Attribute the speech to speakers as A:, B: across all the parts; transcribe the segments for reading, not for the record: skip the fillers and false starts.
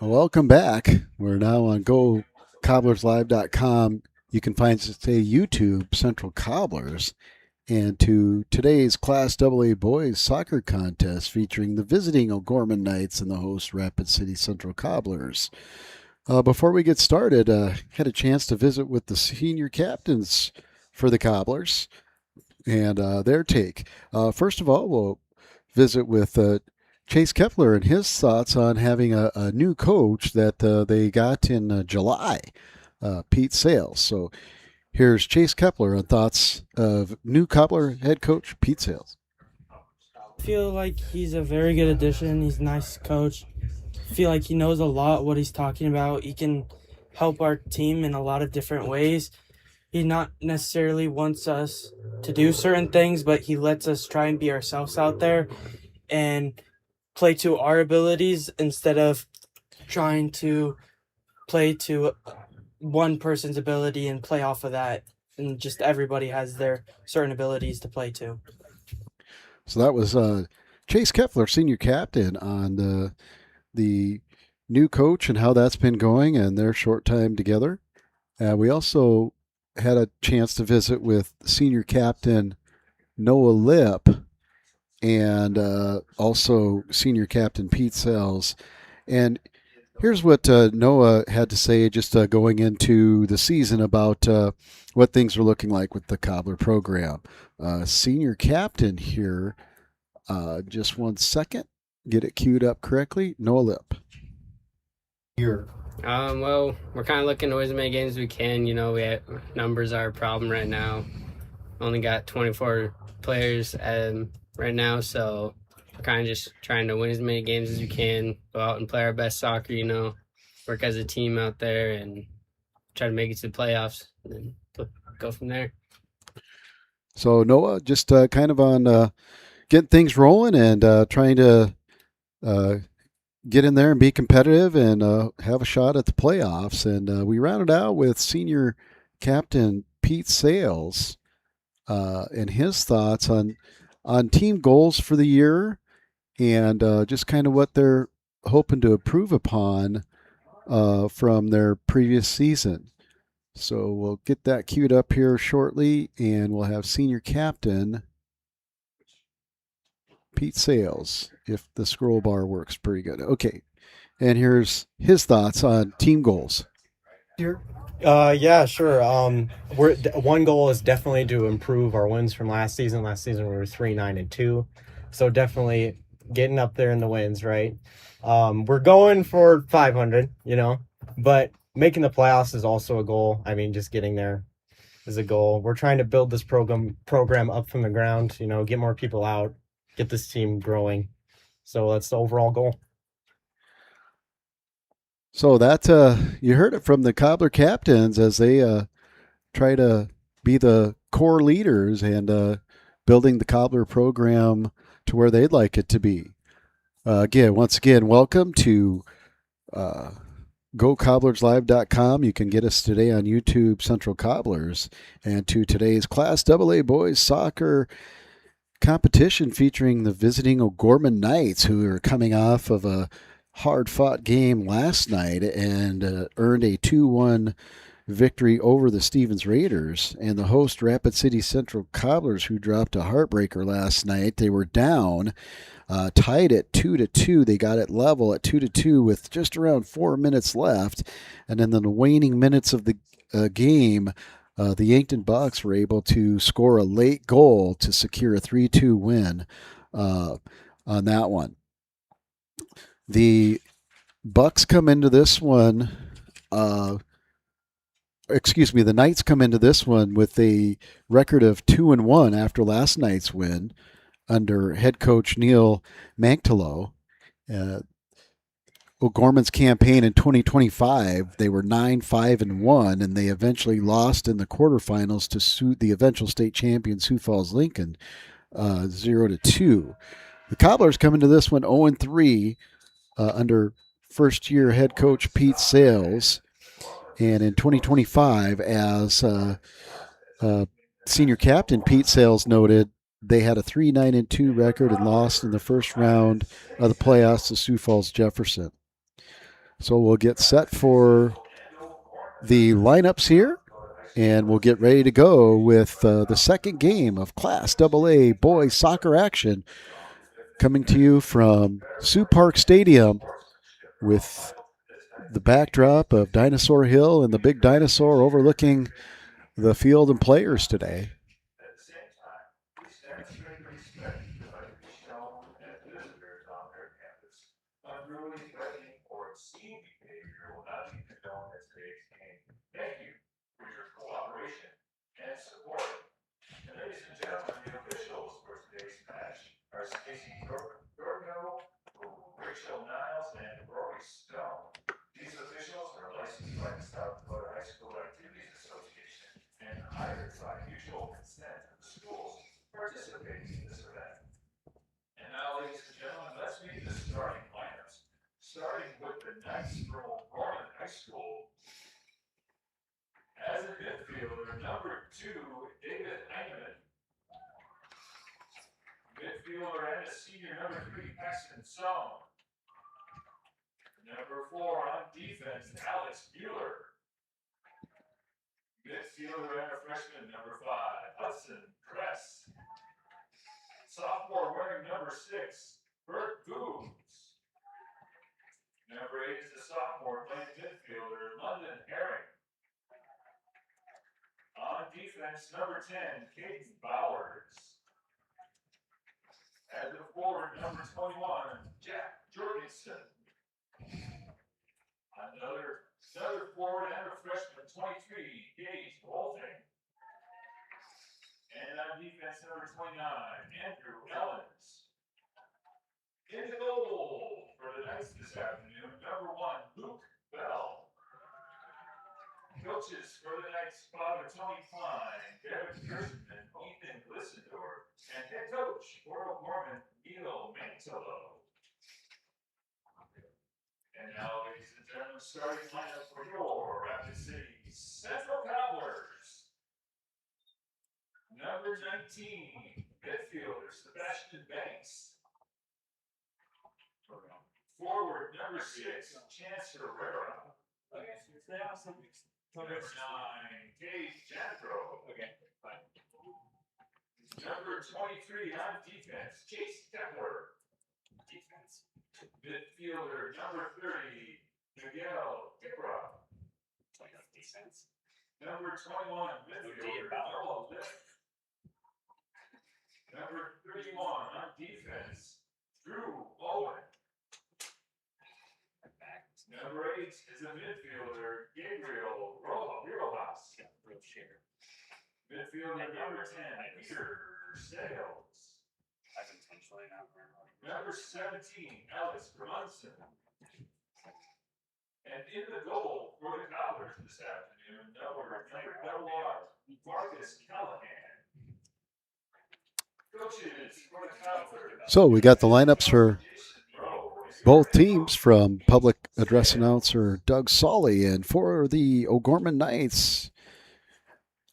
A: Welcome back. We're now on GoCobblersLive.com. You can find us at YouTube Central Cobblers and to today's Class AA Boys Soccer Contest featuring the visiting O'Gorman Knights and the host Rapid City Central Cobblers. Before we get started, had a chance to visit with the senior captains for the Cobblers and their take. First of all, we'll visit with Chase Kepler and his thoughts on having a new coach that they got in July, Pete Sales. So here's Chase Kepler on thoughts of new Cobbler head coach Pete Sales.
B: I feel like he's a very good addition. He's a nice coach. I feel like he knows a lot what he's talking about. He can help our team in a lot of different ways. He not necessarily wants us to do certain things, but he lets us try and be ourselves out there and play to our abilities instead of trying to play to one person's ability and play off of that. And just everybody has their certain abilities to play to.
A: So that was Chase Kepler, senior captain, on the new coach and how that's been going and their short time together. We also had a chance to visit with senior captain Noah Lip and also senior captain Pete Sells. And here's what Noah had to say just going into the season about what things are looking like with the Cobbler program. Senior captain here, just 1 second, get it queued up correctly. Noah Lip.
C: Well, we're kind of looking to win as many games as we can. Numbers are a problem right now. Only got 24 players right now, so we're kind of just trying to win as many games as we can, go out and play our best soccer, work as a team out there and try to make it to the playoffs and then go from there.
A: So Noah, just kind of on getting things rolling and trying to get in there and be competitive and have a shot at the playoffs. And we rounded out with senior captain Pete Sales and his thoughts on team goals for the year and just kind of what they're hoping to improve upon from their previous season. So we'll get that queued up here shortly, and we'll have senior captain Pete Sales, if the scroll bar works pretty good. Okay, and here's his thoughts on team goals.
D: Yeah, sure. One goal is definitely to improve our wins from last season. Last season we were 3-9-2, so definitely getting up there in the wins, right? We're going for 500, but making the playoffs is also a goal. I mean, just getting there is a goal. We're trying to build this program up from the ground. Get more people out, get this team growing. So that's the overall goal.
A: So that you heard it from the Cobbler captains as they try to be the core leaders and building the Cobbler program to where they'd like it to be. Once again, welcome to GoCobblersLive.com. You can get us today on YouTube Central Cobblers and to today's Class AA Boys Soccer competition featuring the visiting O'Gorman Knights, who are coming off of a hard-fought game last night and earned a 2-1 victory over the Stevens Raiders, and the host Rapid City Central Cobblers, who dropped a heartbreaker last night. They were down, tied at 2-2. They got it level at 2-2 with just around 4 minutes left, and in the waning minutes of the game, the Yankton Bucks were able to score a late goal to secure a 3-2 win on that one. The Bucks come into this one, the Knights come into this one with a record of 2-1 after last night's win under head coach Neil Manctalo. O'Gorman's campaign in 2025, they were 9-5-1, and they eventually lost in the quarterfinals to the eventual state champion Sioux Falls Lincoln, 0-2. The Cobblers come into this one 0-3 under first-year head coach Pete Sales, and in 2025, as senior captain Pete Sales noted, they had a 3-9-2 record and lost in the first round of the playoffs to Sioux Falls Jefferson. So we'll get set for the lineups here, and we'll get ready to go with the second game of Class AA boys soccer action, coming to you from Sioux Park Stadium with the backdrop of Dinosaur Hill and the big dinosaur overlooking the field and players today. So we got the lineups for both teams from public address announcer Doug Solly. And for the O'Gorman Knights,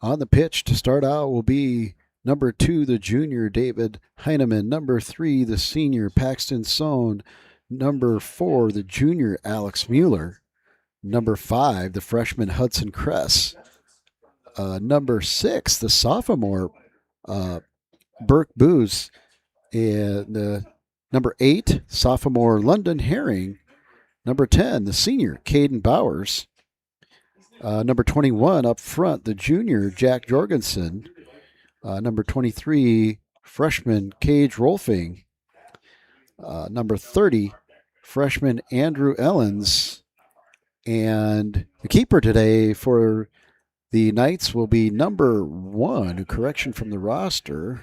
A: on the pitch to start out will be number 2, the junior David Heineman, number 3, the senior Paxton Sohn, number 4, the junior Alex Mueller, number 5, the freshman Hudson Kress, number 6, the sophomore Burke Booz, and number 8, sophomore London Herring, number 10, the senior Caden Bowers, number 21 up front, the junior Jack Jorgensen, number 23, freshman Cage Rolfing, number 30, freshman Andrew Ellens, and the keeper today for the Knights will be number 1, correction from the roster.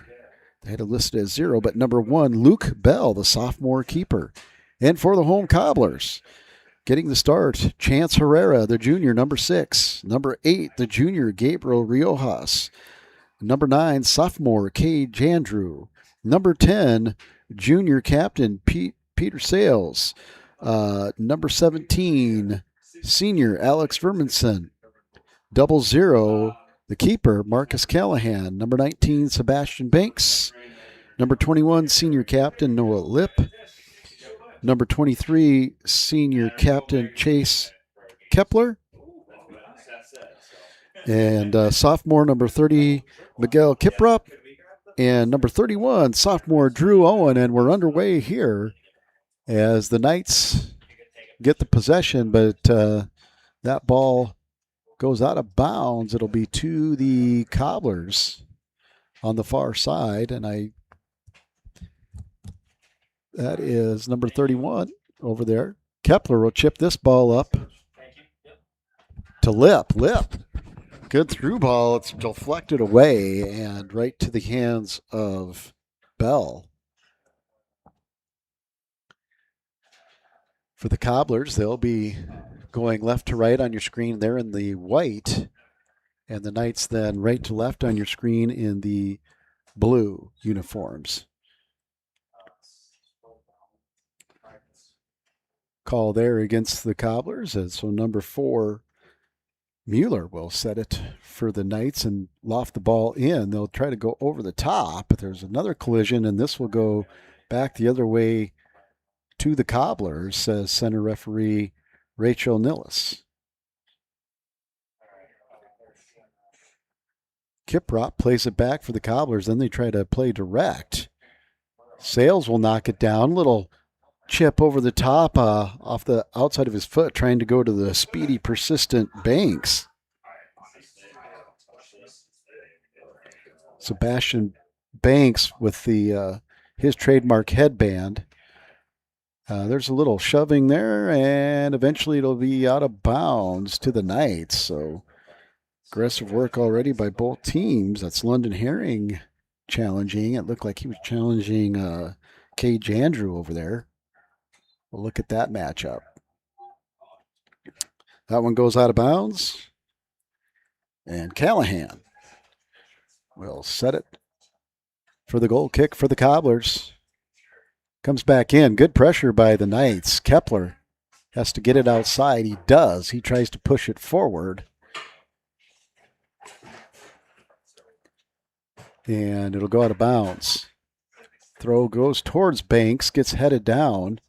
A: They had it listed as 0, but number 1, Luke Bell, the sophomore keeper. And for the home Cobblers, getting the start, Chance Herrera, the junior, number 6. Number 8, the junior Gabriel Riojas. Number 9, sophomore Cade Jandrew. Number 10, junior captain Peter Sales. Number 17, senior Alex Verminson. 00, the keeper Marcus Callahan. Number 19, Sebastian Banks. Number 21, senior captain Noah Lip. number 23, senior captain Chase Kepler. And sophomore number 30, Miguel Kiprup. And number 31, sophomore Drew Owen. And we're underway here as the Knights get the possession, but that ball goes out of bounds. It'll be to the Cobblers on the far side. And that is number 31 over there. Kepler will chip this ball up to Lip. Good through ball. It's deflected away and right to the hands of Bell. For the Cobblers, they'll be going left to right on your screen there in the white, and the Knights then right to left on your screen in the blue uniforms. Call there against the Cobblers, and so number 4, Mueller will set it for the Knights and loft the ball in. They'll try to go over the top, but there's another collision, and this will go back the other way to the Cobblers, says center referee Rachel Nillis. Kiprop plays it back for the Cobblers. Then they try to play direct. Sales will knock it down. Little chip over the top off the outside of his foot, trying to go to the speedy, persistent Banks. Sebastian Banks with the his trademark headband. There's a little shoving there, and eventually it'll be out of bounds to the Knights. So aggressive work already by both teams. That's London Herring challenging. It looked like he was challenging Cage Andrew over there. We'll look at that matchup. That one goes out of bounds. And Callahan will set it for the goal kick for the Cobblers. Comes back in. Good pressure by the Knights. Kepler has to get it outside. He does. He tries to push it forward. And it'll go out of bounds. Throw goes towards Banks, gets headed down.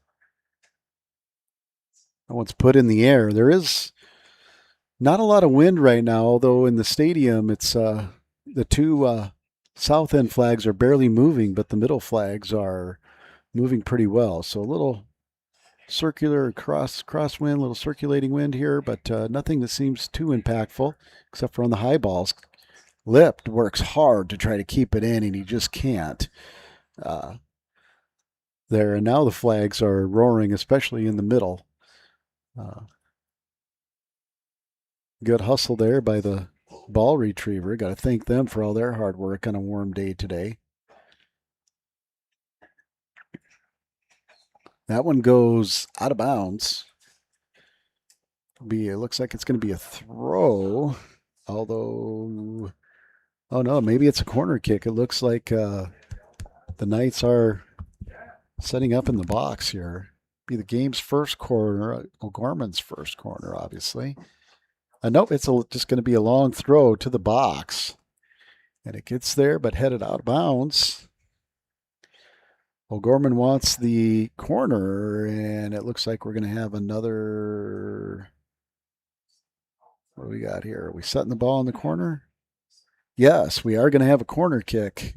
A: That one's put in the air. There is not a lot of wind right now, although in the stadium it's the two south end flags are barely moving, but the middle flags are moving pretty well. So a little circular crosswind, little circulating wind here, but nothing that seems too impactful except for on the high balls. Lip works hard to try to keep it in, and he just can't. There, and now the flags are roaring, especially in the middle. Good hustle there by the ball retriever. Got to thank them for all their hard work on a warm day today. That one goes out of bounds. It looks like it's going to be a throw, although, oh no, maybe it's a corner kick. It looks like the Knights are setting up in the box here. Be the game's first corner, O'Gorman's first corner, obviously. Nope, it's just going to be a long throw to the box. And it gets there, but headed out of bounds. O'Gorman wants the corner, and it looks like we're going to have another. What do we got here? Are we setting the ball in the corner? Yes, we are going to have a corner kick.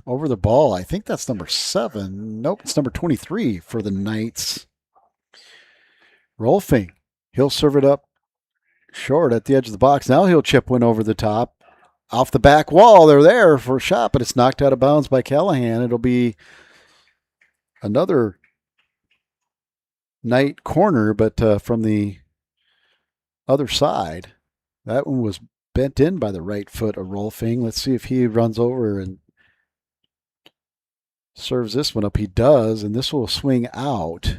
A: Over the ball. I think that's number 7. Nope, it's number 23 for the Knights. Rolfing. He'll serve it up short at the edge of the box. Now he'll chip one over the top. Off the back wall. They're there for a shot, but it's knocked out of bounds by Callahan. It'll be another Knight corner, but from the other side. That one was bent in by the right foot of Rolfing. Let's see if he runs over and serves this one up. He does, and this will swing out.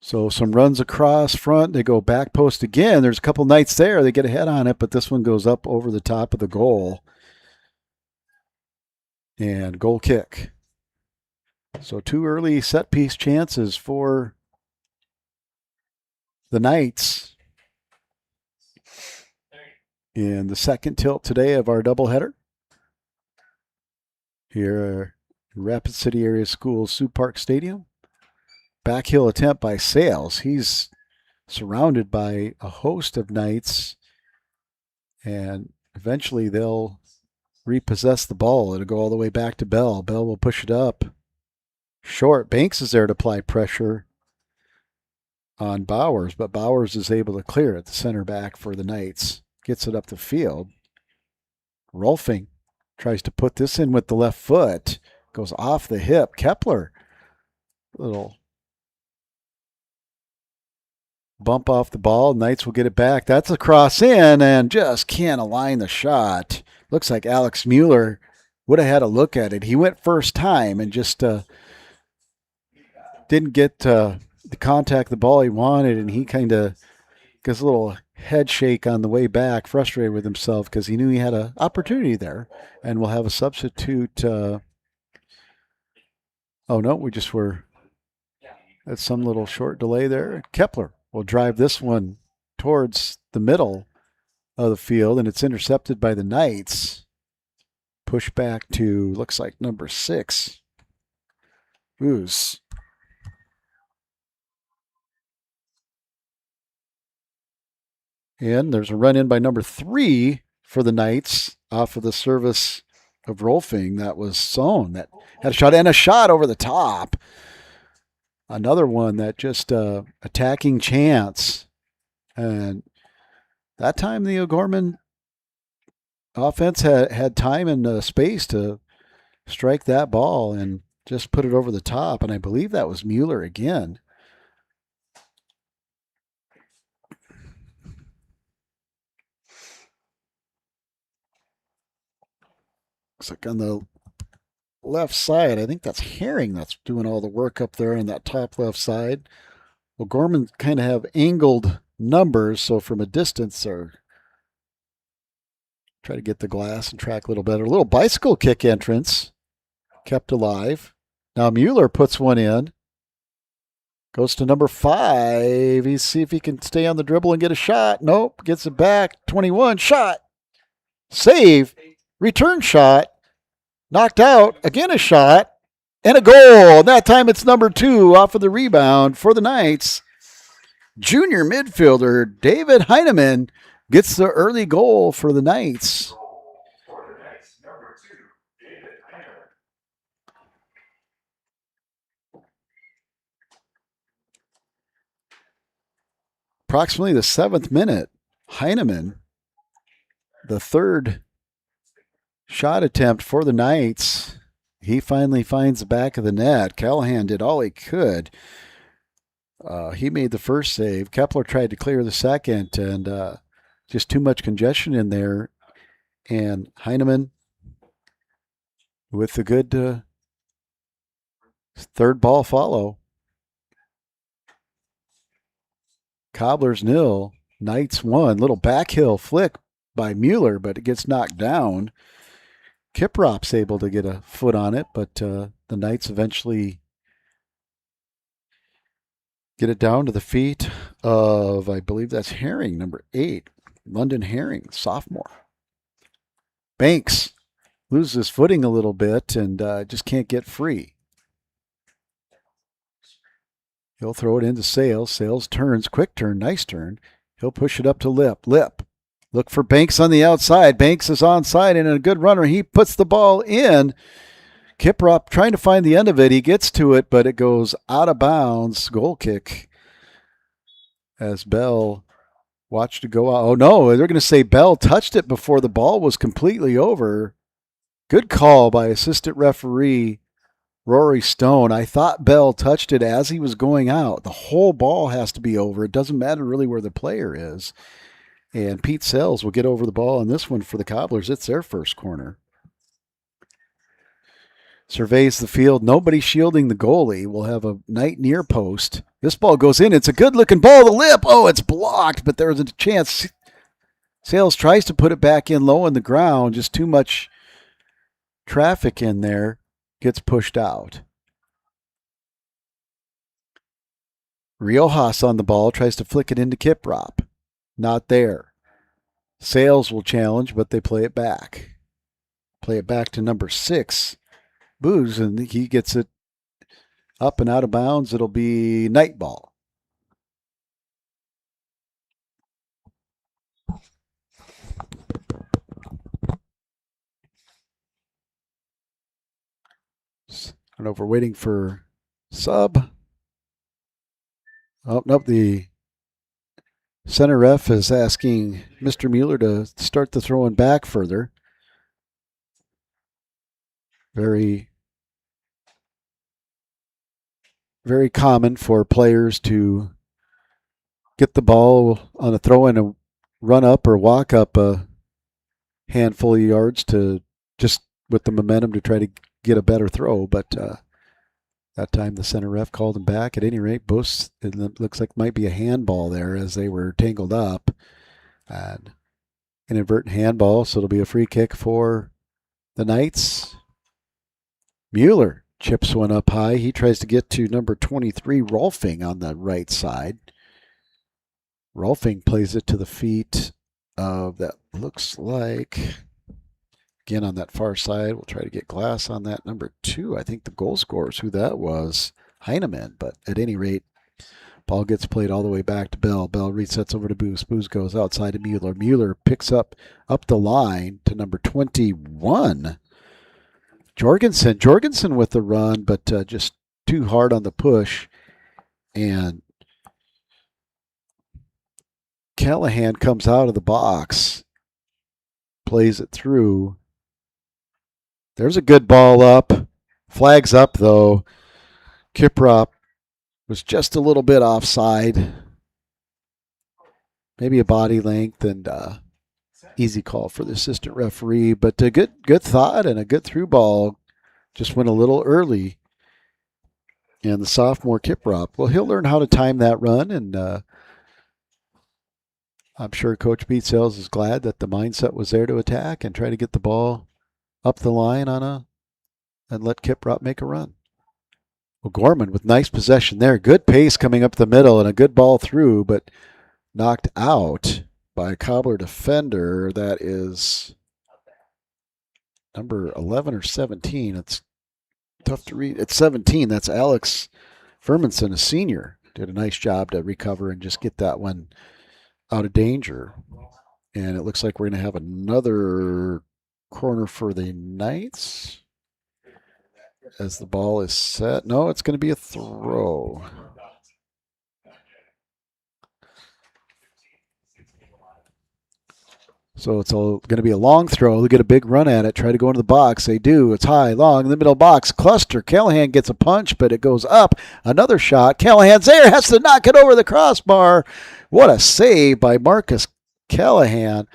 A: So some runs across front. They go back post again. There's a couple Knights there. They get a head on it, but this one goes up over the top of the goal. And goal kick. So 2 early set piece chances for the Knights in the second tilt today of our doubleheader. Here Rapid City Area Schools Sioux Park Stadium. Backhill attempt by Sales. He's surrounded by a host of Knights, and eventually they'll repossess the ball. It'll go all the way back to Bell. Bell will push it up. Short. Banks is there to apply pressure on Bowers, but Bowers is able to clear it. The center back for the Knights gets it up the field. Rolfing tries to put this in with the left foot. Goes off the hip. Kepler, little bump off the ball. Knights will get it back. That's a cross in and just can't align the shot. Looks like Alex Mueller would have had a look at it. He went first time and just didn't get the contact the ball he wanted, and he kind of gets a little head shake on the way back, frustrated with himself because he knew he had an opportunity there. And we'll have a substitute. Oh, no, we just were at some little short delay there. Kepler will drive this one towards the middle of the field, and it's intercepted by the Knights. Push back to, looks like number 6. Ooze. And there's a run in by number 3 for the Knights off of the service of Rolfing. That was Sohn that had a shot over the top. Another one that just attacking chance. And that time the O'Gorman offense had time and space to strike that ball and just put it over the top. And I believe that was Mueller again. Looks like on the left side, I think that's Herring that's doing all the work up there on that top left side. Well, Gorman kind of have angled numbers, so from a distance, or try to get the glass and track a little better. A little bicycle kick entrance, kept alive. Now Mueller puts one in. Goes to number 5. He's see if he can stay on the dribble and get a shot. Nope, gets it back. 21, shot. Save. Return shot. Knocked out. Again a shot. And a goal. And that time it's number 2 off of the rebound for the Knights. Junior midfielder David Heineman gets the early goal for the Knights. Approximately the 7th minute, Heineman, the third shot attempt for the Knights. He finally finds the back of the net. Callahan did all he could. He made the first save. Kepler tried to clear the second, and just too much congestion in there. And Heineman with the good third ball follow. Cobblers 0, Knights 1. Little backhill flick by Mueller, but it gets knocked down. Kiprop's able to get a foot on it, but the Knights eventually get it down to the feet of, I believe that's Herring, number 8. London Herring, sophomore. Banks loses footing a little bit and just can't get free. He'll throw it into Sales. Sales turns, quick turn, nice turn. He'll push it up to Lip. Lip, look for Banks on the outside. Banks is onside and a good runner. He puts the ball in. Kiprop trying to find the end of it. He gets to it, but it goes out of bounds. Goal kick as Bell watched it go out. Oh, no, they're going to say Bell touched it before the ball was completely over. Good call by assistant referee Rory Stone. I thought Bell touched it as he was going out. The whole ball has to be over. It doesn't matter really where the player is. And Pete Sells will get over the ball on this one for the Cobblers. It's their first corner. Surveys the field. Nobody shielding the goalie. We'll have a Knight near post. This ball goes in. It's a good-looking ball. The Lip. Oh, it's blocked, but there was a chance. Sales tries to put it back in low on the ground. Just too much traffic in there. Gets pushed out. Riojas on the ball, tries to flick it into Kiprop. Not there. Sales will challenge, but they play it back. Play it back to number 6, Booz, and he gets it up and out of bounds. It'll be night ball. I don't know if we're waiting for sub. Oh, nope. The center ref is asking Mr. Mueller to start the throwing back further. Very, very common for players to get the ball on a throw in and run up or walk up a handful of yards to just with the momentum to try to get a better throw. But that time the center ref called him back. At any rate, both, it looks like might be a handball there as they were tangled up. And an inadvertent handball, so it'll be a free kick for the Knights. Mueller chips one up high. He tries to get to number 23, Rolfing, on the right side. Rolfing plays it to the feet of that looks like, again on that far side. We'll try to get glass on that. Number 2, I think the goal scorer is who that was, Heineman. But at any rate, ball gets played all the way back to Bell. Bell resets over to Booz. Booz goes outside to Mueller. Mueller picks up the line to number 21, Jorgensen. Jorgensen with the run, but just too hard on the push. And Callahan comes out of the box, plays it through. There's a good ball up. Flags up, though. Kiprop was just a little bit offside. Maybe a body length, and easy call for the assistant referee. But a good thought and a good through ball. Just went a little early. And the sophomore Kiprop, well, he'll learn how to time that run, and I'm sure Coach Pete Sales is glad that the mindset was there to attack and try to get the ball up the line and let Kiprop make a run. Well, Gorman with nice possession there. Good pace coming up the middle and a good ball through, but knocked out by a Cobbler defender. That is number 11 or 17. It's tough to read. It's 17. That's Alex Furmanson, a senior. Did a nice job to recover and just get that one out of danger. And it looks like we're going to have another corner for the Knights as the ball is set. No, it's going to be a throw. So it's going to be a long throw. They get a big run at it, try to go into the box. They do. It's high, long, in the middle box. Cluster. Callahan gets a punch, but it goes up. Another shot. Callahan's there, has to knock it over the crossbar. What a save by Marcus Callahan.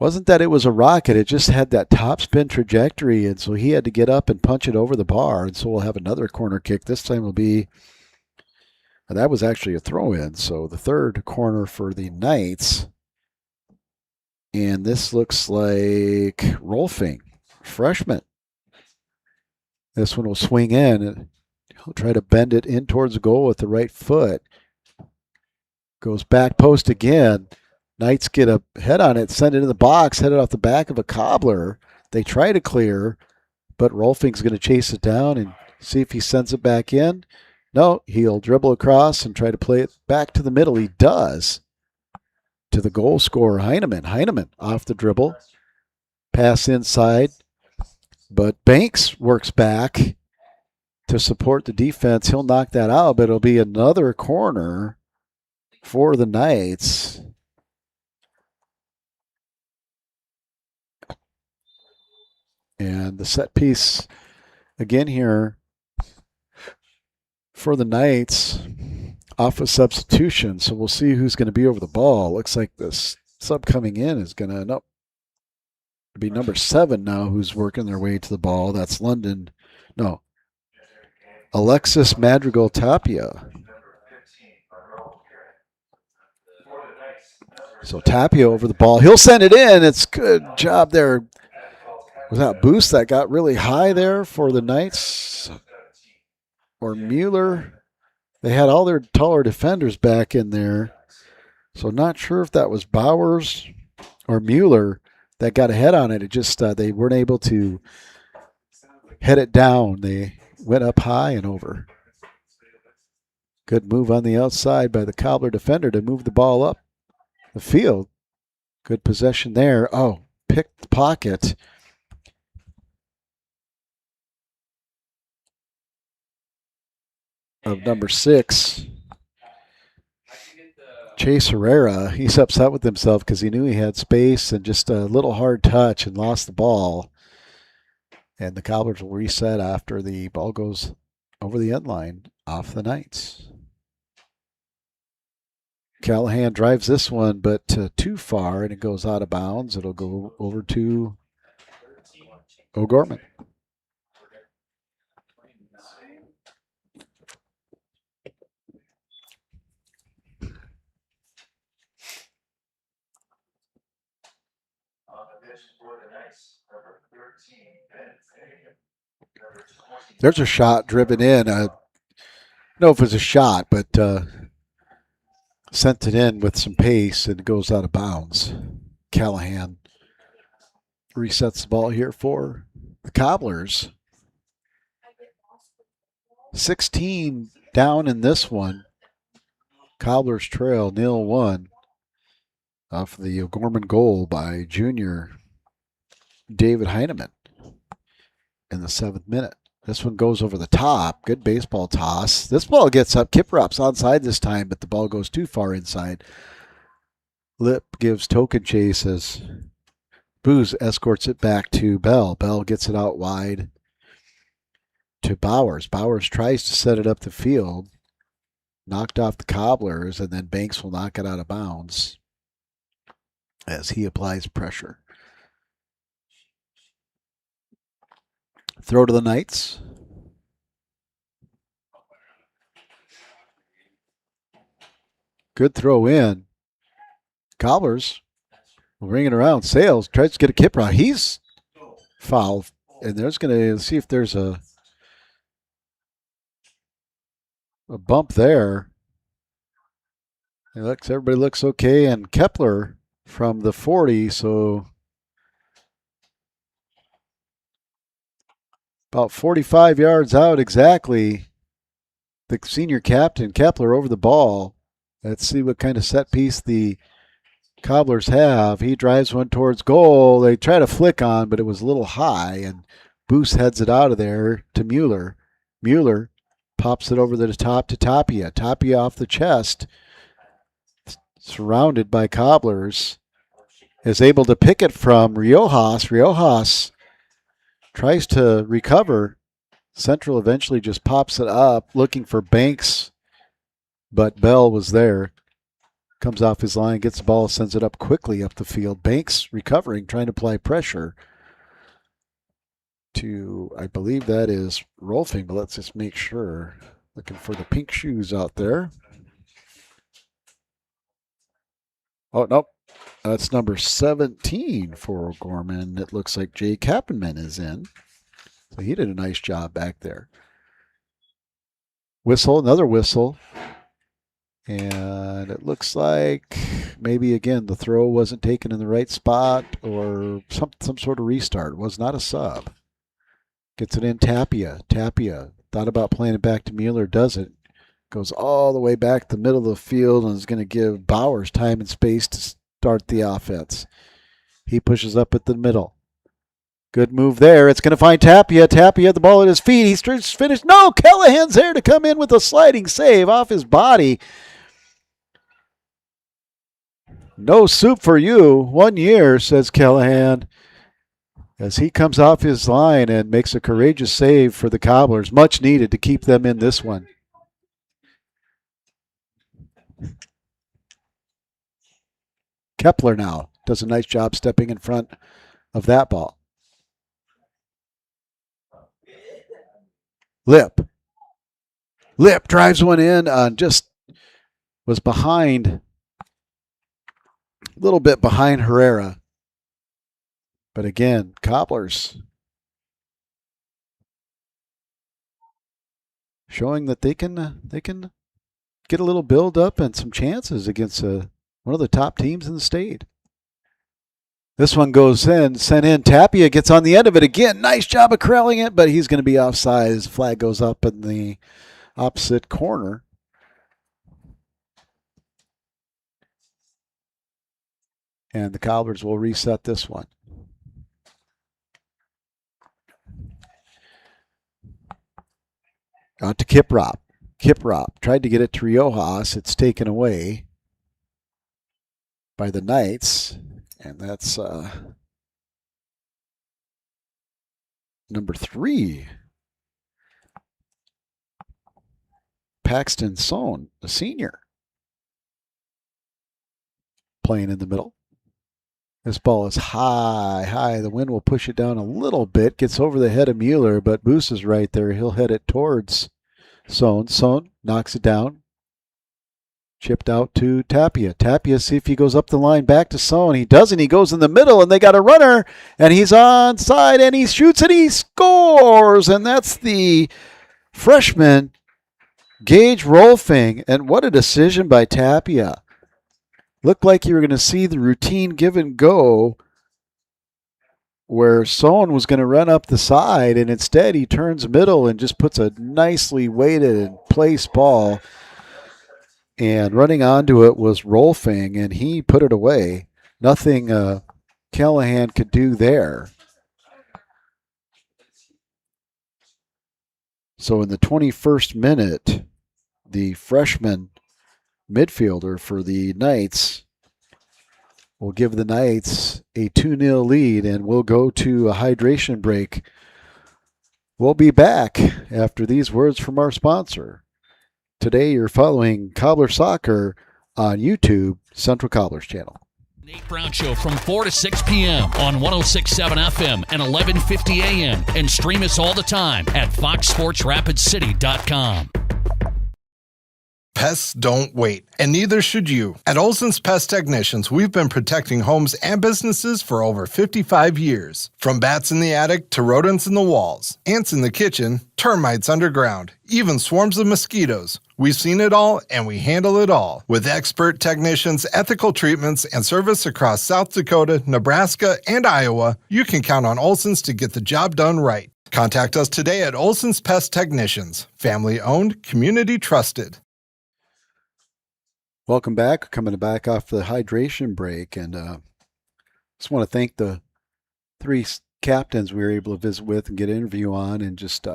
A: Wasn't that it was a rocket. It just had that top spin trajectory, and so he had to get up and punch it over the bar. And so we'll have another corner kick. This time will be, that was actually a throw-in. So the third corner for the Knights. And this looks like Rolfing, freshman. This one will swing in. He'll try to bend it in towards the goal with the right foot. Goes back post again. Knights get a head on it, send it in the box, headed off the back of a Cobbler. They try to clear, but Rolfing's going to chase it down and see if he sends it back in. No, he'll dribble across and try to play it back to the middle. He does. To the goal scorer, Heineman. Heineman off the dribble. Pass inside. But Banks works back to support the defense. He'll knock that out, but it'll be another corner for the Knights. And the set piece again here for the Knights off of substitution. So we'll see who's going to be over the ball. Looks like this sub coming in is going to be number 7 now who's working their way to the ball. That's London. No. Alexis Madrigal Tapia. So Tapia over the ball. He'll send it in. It's good job there. Was that boost that got really high there for the Knights? Or Mueller? They had all their taller defenders back in there. So not sure if that was Bowers or Mueller that got a head on it. It just they weren't able to head it down. They went up high and over. Good move on the outside by the Cobbler defender to move the ball up the field. Good possession there. Oh, picked the pocket. Of number 6, Chase Herrera. He's upset with himself because he knew he had space and just a little hard touch and lost the ball. And the Cobblers will reset after the ball goes over the end line off the Knights. Callahan drives this one, but too far, and it goes out of bounds. It'll go over to O'Gorman. There's a shot driven in. I don't know if it was a shot, but sent it in with some pace and it goes out of bounds. Callahan resets the ball here for the Cobblers. 16 down in this one. Cobblers trail 0-1 off the O'Gorman goal by junior David Heineman in the 7th minute. This one goes over the top. Good baseball toss. This ball gets up. Kiprop's onside this time, but the ball goes too far inside. Lip gives token chase as Booz escorts it back to Bell. Bell gets it out wide to Bowers. Bowers tries to set it up the field. Knocked off the Cobblers, and then Banks will knock it out of bounds as he applies pressure. Throw to the Knights. Good throw in. Cobblers will ring it around. Sales tries to get a Kiprop. He's fouled, and there's going to see if there's a bump there. Everybody looks okay, and Kepler from the 40, so about 45 yards out exactly. The senior captain, Kepler, over the ball. Let's see what kind of set piece the Cobblers have. He drives one towards goal. They try to flick on, but it was a little high, and Boost heads it out of there to Mueller. Mueller pops it over the top to Tapia. Tapia off the chest, surrounded by Cobblers, is able to pick it from Riojas. Riojas tries to recover. Central eventually just pops it up, looking for Banks, but Bell was there. Comes off his line, gets the ball, sends it up quickly up the field. Banks recovering, trying to apply pressure to, I believe that is Rolfing, but let's just make sure. Looking for the pink shoes out there. Oh, nope. That's number 17 for O'Gorman. It looks like Jay Kappenman is in. So he did a nice job back there. Whistle, another whistle. And it looks like maybe, again, the throw wasn't taken in the right spot or some sort of restart. It was not a sub. Gets it in Tapia. Tapia thought about playing it back to Mueller, does it. Goes all the way back the middle of the field and is going to give Bowers time and space to start the offense. He pushes up at the middle. Good move there. It's going to find Tapia. Tapia, the ball at his feet. He's finished. No, Callahan's there to come in with a sliding save off his body. No soup for you. 1 year, says Callahan, as he comes off his line and makes a courageous save for the Cobblers. Much needed to keep them in this one. Kepler now does a nice job stepping in front of that ball. Lip drives one in, just was behind, a little bit behind Herrera. But again, Cobblers showing that they can get a little build up and some chances against one of the top teams in the state. This one goes in, sent in. Tapia gets on the end of it again. Nice job of corralling it, but he's going to be offside as the flag goes up in the opposite corner. And the Cobblers will reset this one. Out to Kiprop. Kiprop tried to get it to Riojas. It's taken away by the Knights. And that's number 3. Paxton Sohn, the senior, playing in the middle. This ball is high. The wind will push it down a little bit. Gets over the head of Mueller, but Boos is right there. He'll head it towards Sohn. Sohn knocks it down. Chipped out to Tapia. Tapia, see if he goes up the line back to Sohn. He doesn't. He goes in the middle, and they got a runner, and he's onside, and he shoots, and he scores. And that's the freshman, Gage Rolfing. And what a decision by Tapia. Looked like you were going to see the routine give and go where Sohn was going to run up the side, and instead he turns middle and just puts a nicely weighted and placed ball. And running onto it was Rolfing, and he put it away. Nothing Callahan could do there. So in the 21st minute, the freshman midfielder for the Knights will give the Knights a 2-0 lead, and we'll go to a hydration break. We'll be back after these words from our sponsor. Today you're following Cobbler Soccer on YouTube, Central Cobblers channel.
E: Nate Brown Show from 4 to 6 p.m. on 106.7 FM and 1150 a.m. And stream us all the time at foxsportsrapidcity.com.
F: Pests don't wait, and neither should you. At Olson's Pest Technicians, we've been protecting homes and businesses for over 55 years. From bats in the attic to rodents in the walls, ants in the kitchen, termites underground, even swarms of mosquitoes. We've seen it all, and we handle it all. With expert technicians, ethical treatments, and service across South Dakota, Nebraska, and Iowa, you can count on Olson's to get the job done right. Contact us today at Olson's Pest Technicians. Family-owned, community-trusted.
A: Welcome back. Coming back off the hydration break, and just want to thank the 3 captains we were able to visit with and get an interview on, and just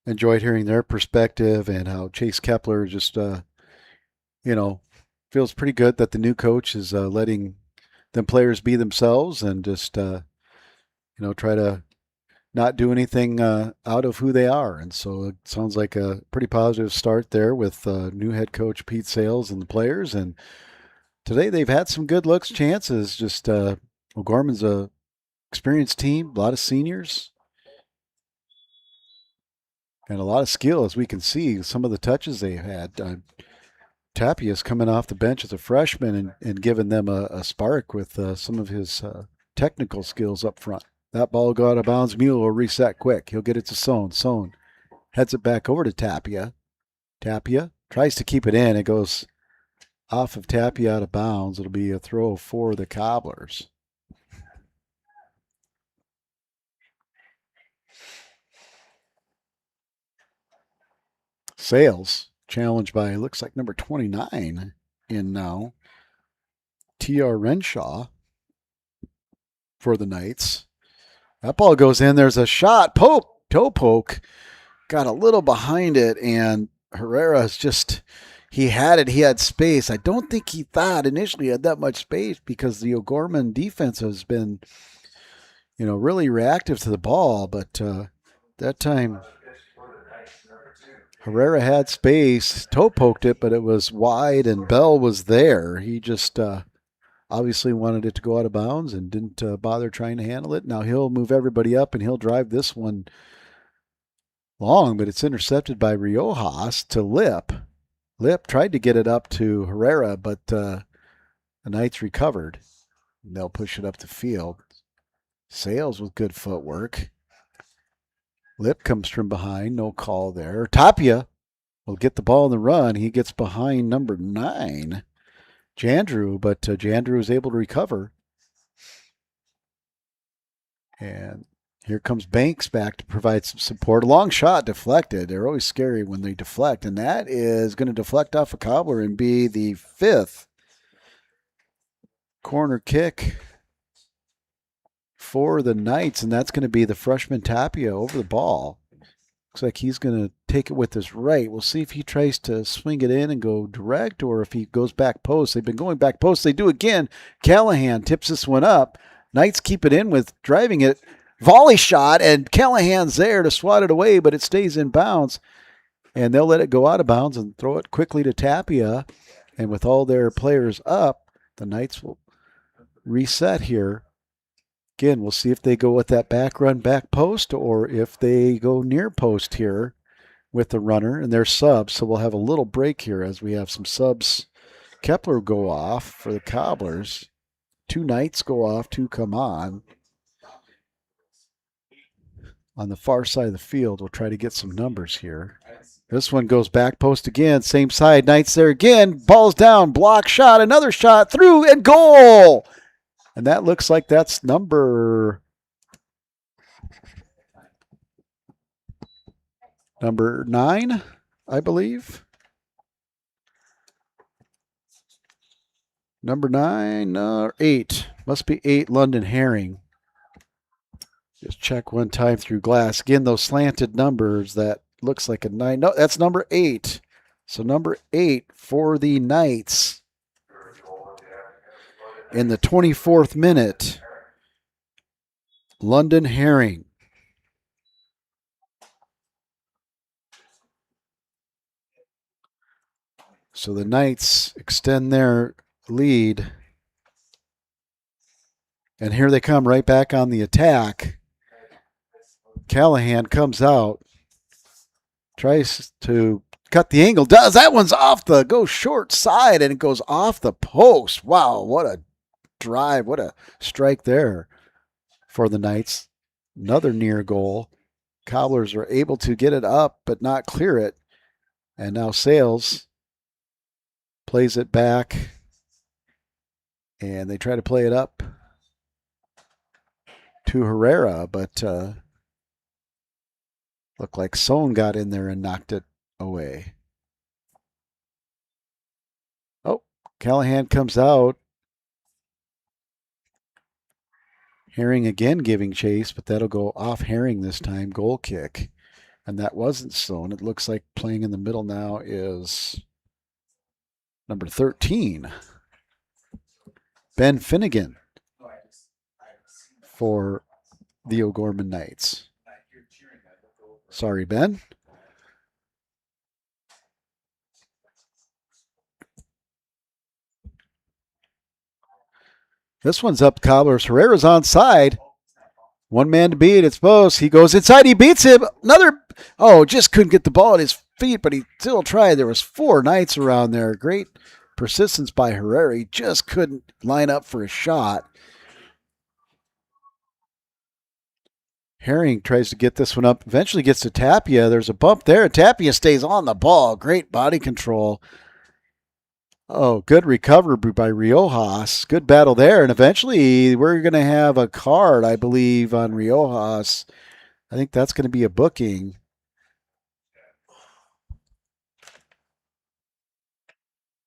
A: enjoyed hearing their perspective and how Chase Kepler just, feels pretty good that the new coach is letting them players be themselves and just, try to not do anything out of who they are. And so it sounds like a pretty positive start there with new head coach Pete Sales and the players. And today they've had some good looks, chances. Just O'Gorman's a experienced team, a lot of seniors, and a lot of skill, as we can see some of the touches they've had. Tapia's coming off the bench as a freshman and giving them a spark with some of his technical skills up front. That ball will go out of bounds. Mueller will reset quick. He'll get it to Sohn. Sohn heads it back over to Tapia. Tapia tries to keep it in. It goes off of Tapia out of bounds. It'll be a throw for the Cobblers. Sales challenged by, looks like number 29 in now. T.R. Renshaw for the Knights. That ball goes in. There's a shot. Toe poke. Got a little behind it, and Herrera's just, he had it. He had space. I don't think he thought initially he had that much space because the O'Gorman defense has been, really reactive to the ball. But that time, Herrera had space. Toe poked it, but it was wide, and Bell was there. He just obviously wanted it to go out of bounds and didn't bother trying to handle it. Now he'll move everybody up and he'll drive this one long, but it's intercepted by Riojas to Lip. Lip tried to get it up to Herrera, but the Knights recovered. And they'll push it up the field. Sales with good footwork. Lip comes from behind, no call there. Tapia will get the ball in the run. He gets behind number 9. Jandrew, but Jandrew is able to recover. And here comes Banks back to provide some support. A long shot deflected. They're always scary when they deflect. And that is going to deflect off a Cobbler and be the 5th corner kick for the Knights. And that's going to be the freshman Tapia over the ball. Looks like he's going to take it with his right. We'll see if he tries to swing it in and go direct or if he goes back post. They've been going back post. They do again. Callahan tips this one up. Knights keep it in with driving it. Volley shot, and Callahan's there to swat it away, but it stays in bounds. And they'll let it go out of bounds and throw it quickly to Tapia. And with all their players up, the Knights will reset here. Again, we'll see if they go with that back run, back post, or if they go near post here with the runner and their subs. So we'll have a little break here as we have some subs. Kepler go off for the Cobblers. 2 Knights go off, 2 come on. On the far side of the field, we'll try to get some numbers here. This one goes back post again, same side. Knights there again. Ball's down, block shot, another shot, through, and goal! And that looks like that's number 9, I believe. Number 9 or 8. Must be 8, London Herring. Just check one time through glass. Again, those slanted numbers, that looks like a 9. No, that's number 8. So number 8 for the Knights. In the 24th minute, London Herring. So the Knights extend their lead. And here they come right back on the attack. Callahan comes out, tries to cut the angle, does. That one's goes short side, and it goes off the post. Wow, what a drive, what a strike there for the Knights. Another near goal. Cobblers are able to get it up but not clear it. And now Sales plays it back, and they try to play it up to Herrera, but looked like Sohn got in there and knocked it away. Oh, Callahan comes out. Herring again giving chase, but that'll go off Herring this time. Goal kick. And that wasn't Sohn. It looks like playing in the middle now is number 13. Ben Finnegan for the O'Gorman Knights. Sorry, Ben. This one's up Cobblers. Herrera's onside. One man to beat. It's Bose. He goes inside. He beats him. Just couldn't get the ball at his feet, but he still tried. There was 4 Knights around there. Great persistence by Herrera. He just couldn't line up for a shot. Herring tries to get this one up. Eventually gets to Tapia. There's a bump there. Tapia stays on the ball. Great body control. Oh, good recovery by Riojas. Good battle there. And eventually we're going to have a card, I believe, on Riojas. I think that's going to be a booking.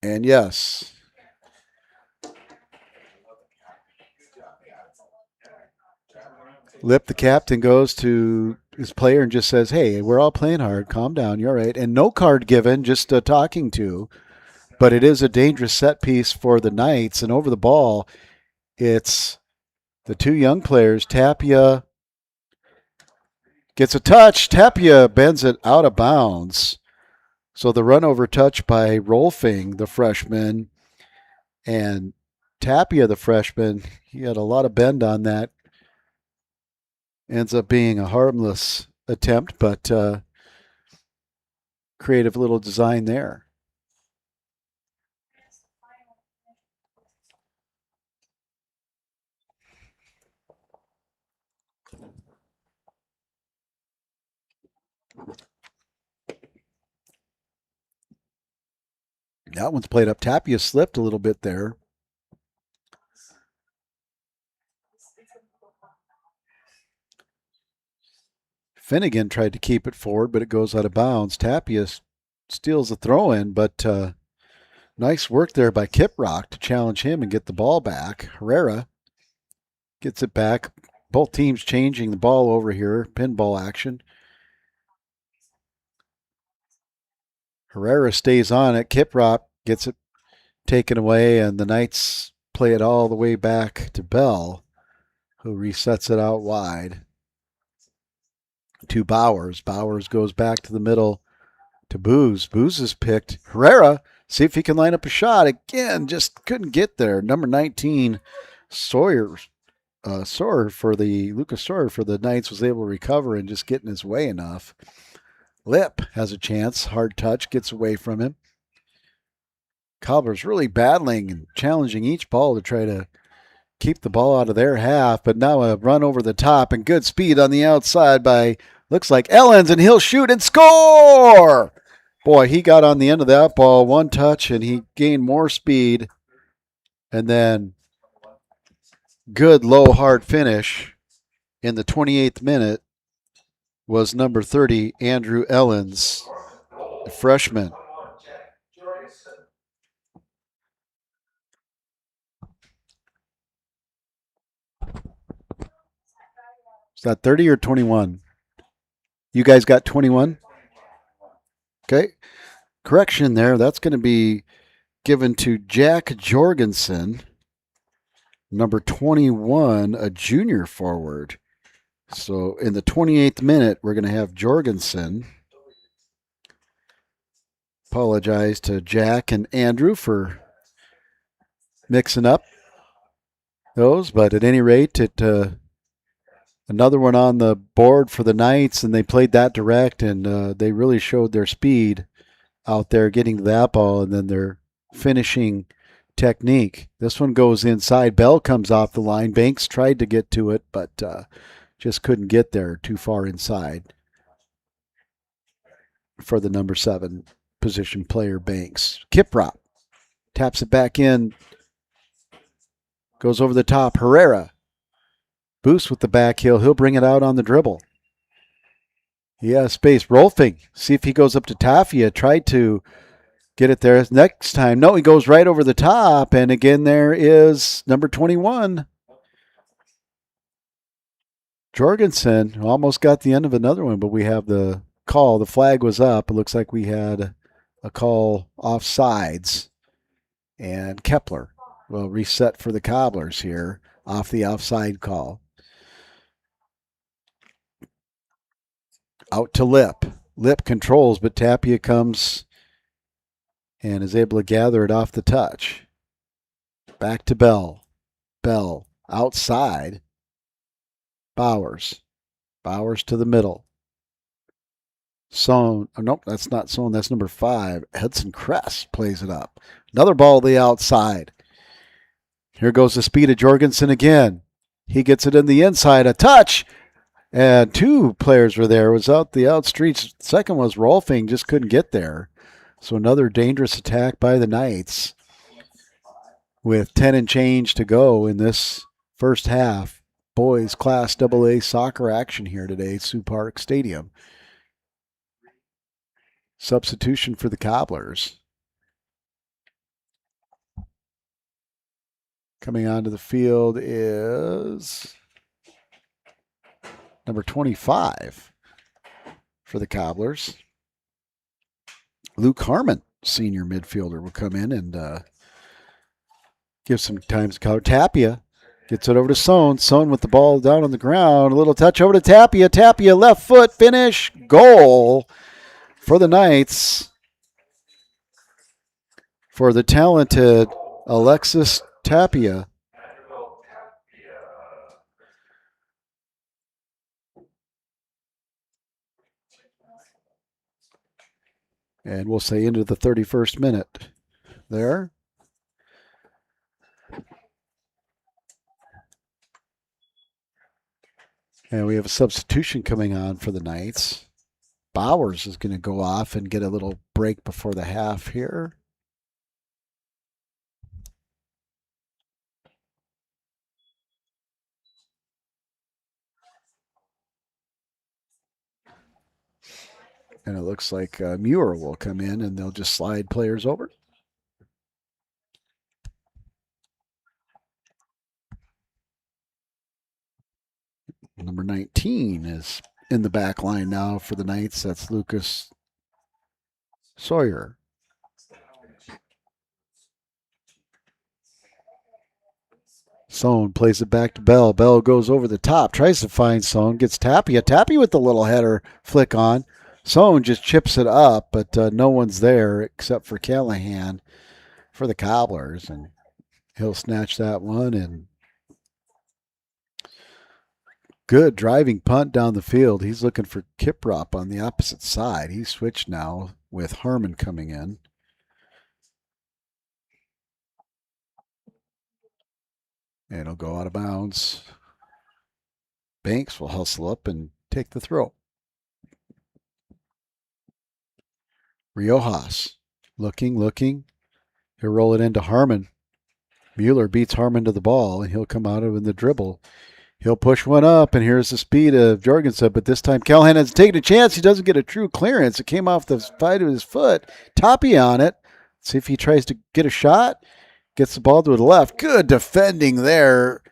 A: And yes. Lip, the captain, goes to his player and just says, hey, we're all playing hard. Calm down. You're all right. And no card given, just talking to. But it is a dangerous set piece for the Knights. And over the ball, it's the 2 young players. Tapia gets a touch. Tapia bends it out of bounds. So the run over touch by Rolfing, the freshman, and Tapia, the freshman, he had a lot of bend on that. Ends up being a harmless attempt, but creative little design there. That one's played up. Tapia slipped a little bit there. Finnegan tried to keep it forward, but it goes out of bounds. Tapia steals the throw in, but nice work there by Kiprock to challenge him and get the ball back. Herrera gets it back. Both teams changing the ball over here. Pinball action. Herrera stays on it. Kiprock gets it taken away, and the Knights play it all the way back to Bell, who resets it out wide to Bowers. Bowers goes back to the middle to Booz. Booz is picked. Herrera, see if he can line up a shot. Again, just couldn't get there. Number 19, Lucas Sawyer for the Knights was able to recover and just get in his way enough. Lip has a chance. Hard touch, gets away from him. Cobblers really battling and challenging each ball to try to keep the ball out of their half, but now a run over the top and good speed on the outside by, looks like Ellens, and he'll shoot and score! Boy, he got on the end of that ball, one touch, and he gained more speed. And then good low hard finish in the 28th minute was number 30, Andrew Ellens, the freshman. Is that 30 or 21? You guys got 21? Okay. Correction there. That's going to be given to Jack Jorgensen, number 21, a junior forward. So in the 28th minute, we're going to have Jorgensen. Apologize to Jack and Andrew for mixing up those, but at any rate, another one on the board for the Knights, and they played that direct, and they really showed their speed out there getting to that ball, and then their finishing technique. This one goes inside. Bell comes off the line. Banks tried to get to it, but just couldn't get there, too far inside for the number 7 position player, Banks. Kiprop taps it back in. Goes over the top. Herrera. Boost with the back heel. He'll bring it out on the dribble. He has space. Rolfing. See if he goes up to Tafia. Tried to get it there. Next time. No, he goes right over the top. And again, there is number 21. Jorgensen almost got the end of another one, but we have the call. The flag was up. It looks like we had a call offsides. And Kepler will reset for the Cobblers here off the offside call. Out to Lip. Lip controls, but Tapia comes and is able to gather it off the touch. Back to Bell. Bell outside. Bowers. Bowers to the middle. Sohn. Oh, nope, that's not Sohn. That's number 5. Hudson Kress plays it up. Another ball to the outside. Here goes the speed of Jorgensen again. He gets it in the inside. A touch. And 2 players were there. It was out the outstreets. Second was Rolfing. Just couldn't get there. So another dangerous attack by the Knights. With 10 and change to go in this first half. Boys Class AA soccer action here today, Sioux Park Stadium. Substitution for the Cobblers. Coming onto the field is number 25 for the Cobblers. Luke Harmon, senior midfielder, will come in and give some time to cover. Tapia gets it over to Sohn. Sohn with the ball down on the ground. A little touch over to Tapia. Tapia left foot finish. Goal for the Knights. For the talented Alexis Tapia. And we'll say into the 31st minute there. And we have a substitution coming on for the Knights. Bowers is going to go off and get a little break before the half here. And it looks like Muir will come in and they'll just slide players over. Number 19 is in the back line now for the Knights. That's Lucas Sawyer. Sohn plays it back to Bell. Bell goes over the top, tries to find Sohn, gets Tapia. Tapia with the little header flick on. Sohn just chips it up, but no one's there except for Callahan for the Cobblers, and he'll snatch that one. And good driving punt down the field. He's looking for Kiprop on the opposite side. He's switched now with Harmon coming in. And it'll go out of bounds. Banks will hustle up and take the throw. Riojas looking. He'll roll it into Harmon. Mueller beats Harmon to the ball, and he'll come out of in the dribble. He'll push one up, and here's the speed of Jorgensen, but this time Callahan has taken a chance. He doesn't get a true clearance. It came off the side of his foot. Tapia on it. See if he tries to get a shot. Gets the ball to the left. Good defending there.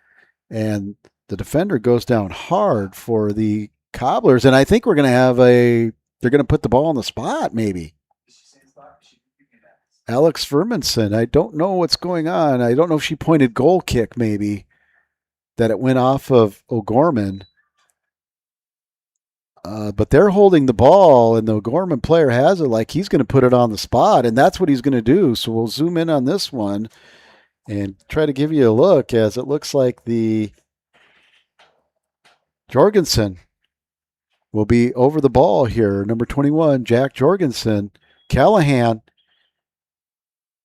A: And the defender goes down hard for the Cobblers. And I think we're going to have they're going to put the ball on the spot maybe. Alex Verminson. I don't know what's going on. I don't know if she pointed goal kick maybe. That it went off of O'Gorman. But they're holding the ball, and the O'Gorman player has it like he's going to put it on the spot, and that's what he's going to do. So we'll zoom in on this one and try to give you a look as it looks like the Jorgensen will be over the ball here. Number 21, Jack Jorgensen. Callahan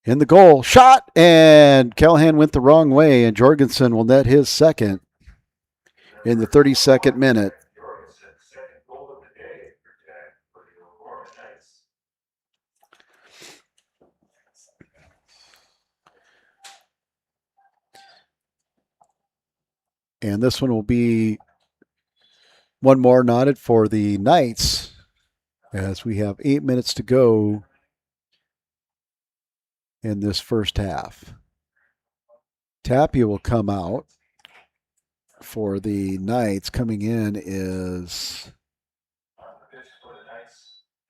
A: in the goal. Shot, and Callahan went the wrong way, and Jorgensen will net his second in the 32nd minute. And this one will be one more knotted for the Knights as we have 8 minutes to go in this first half. Tapia will come out for the Knights. Coming in is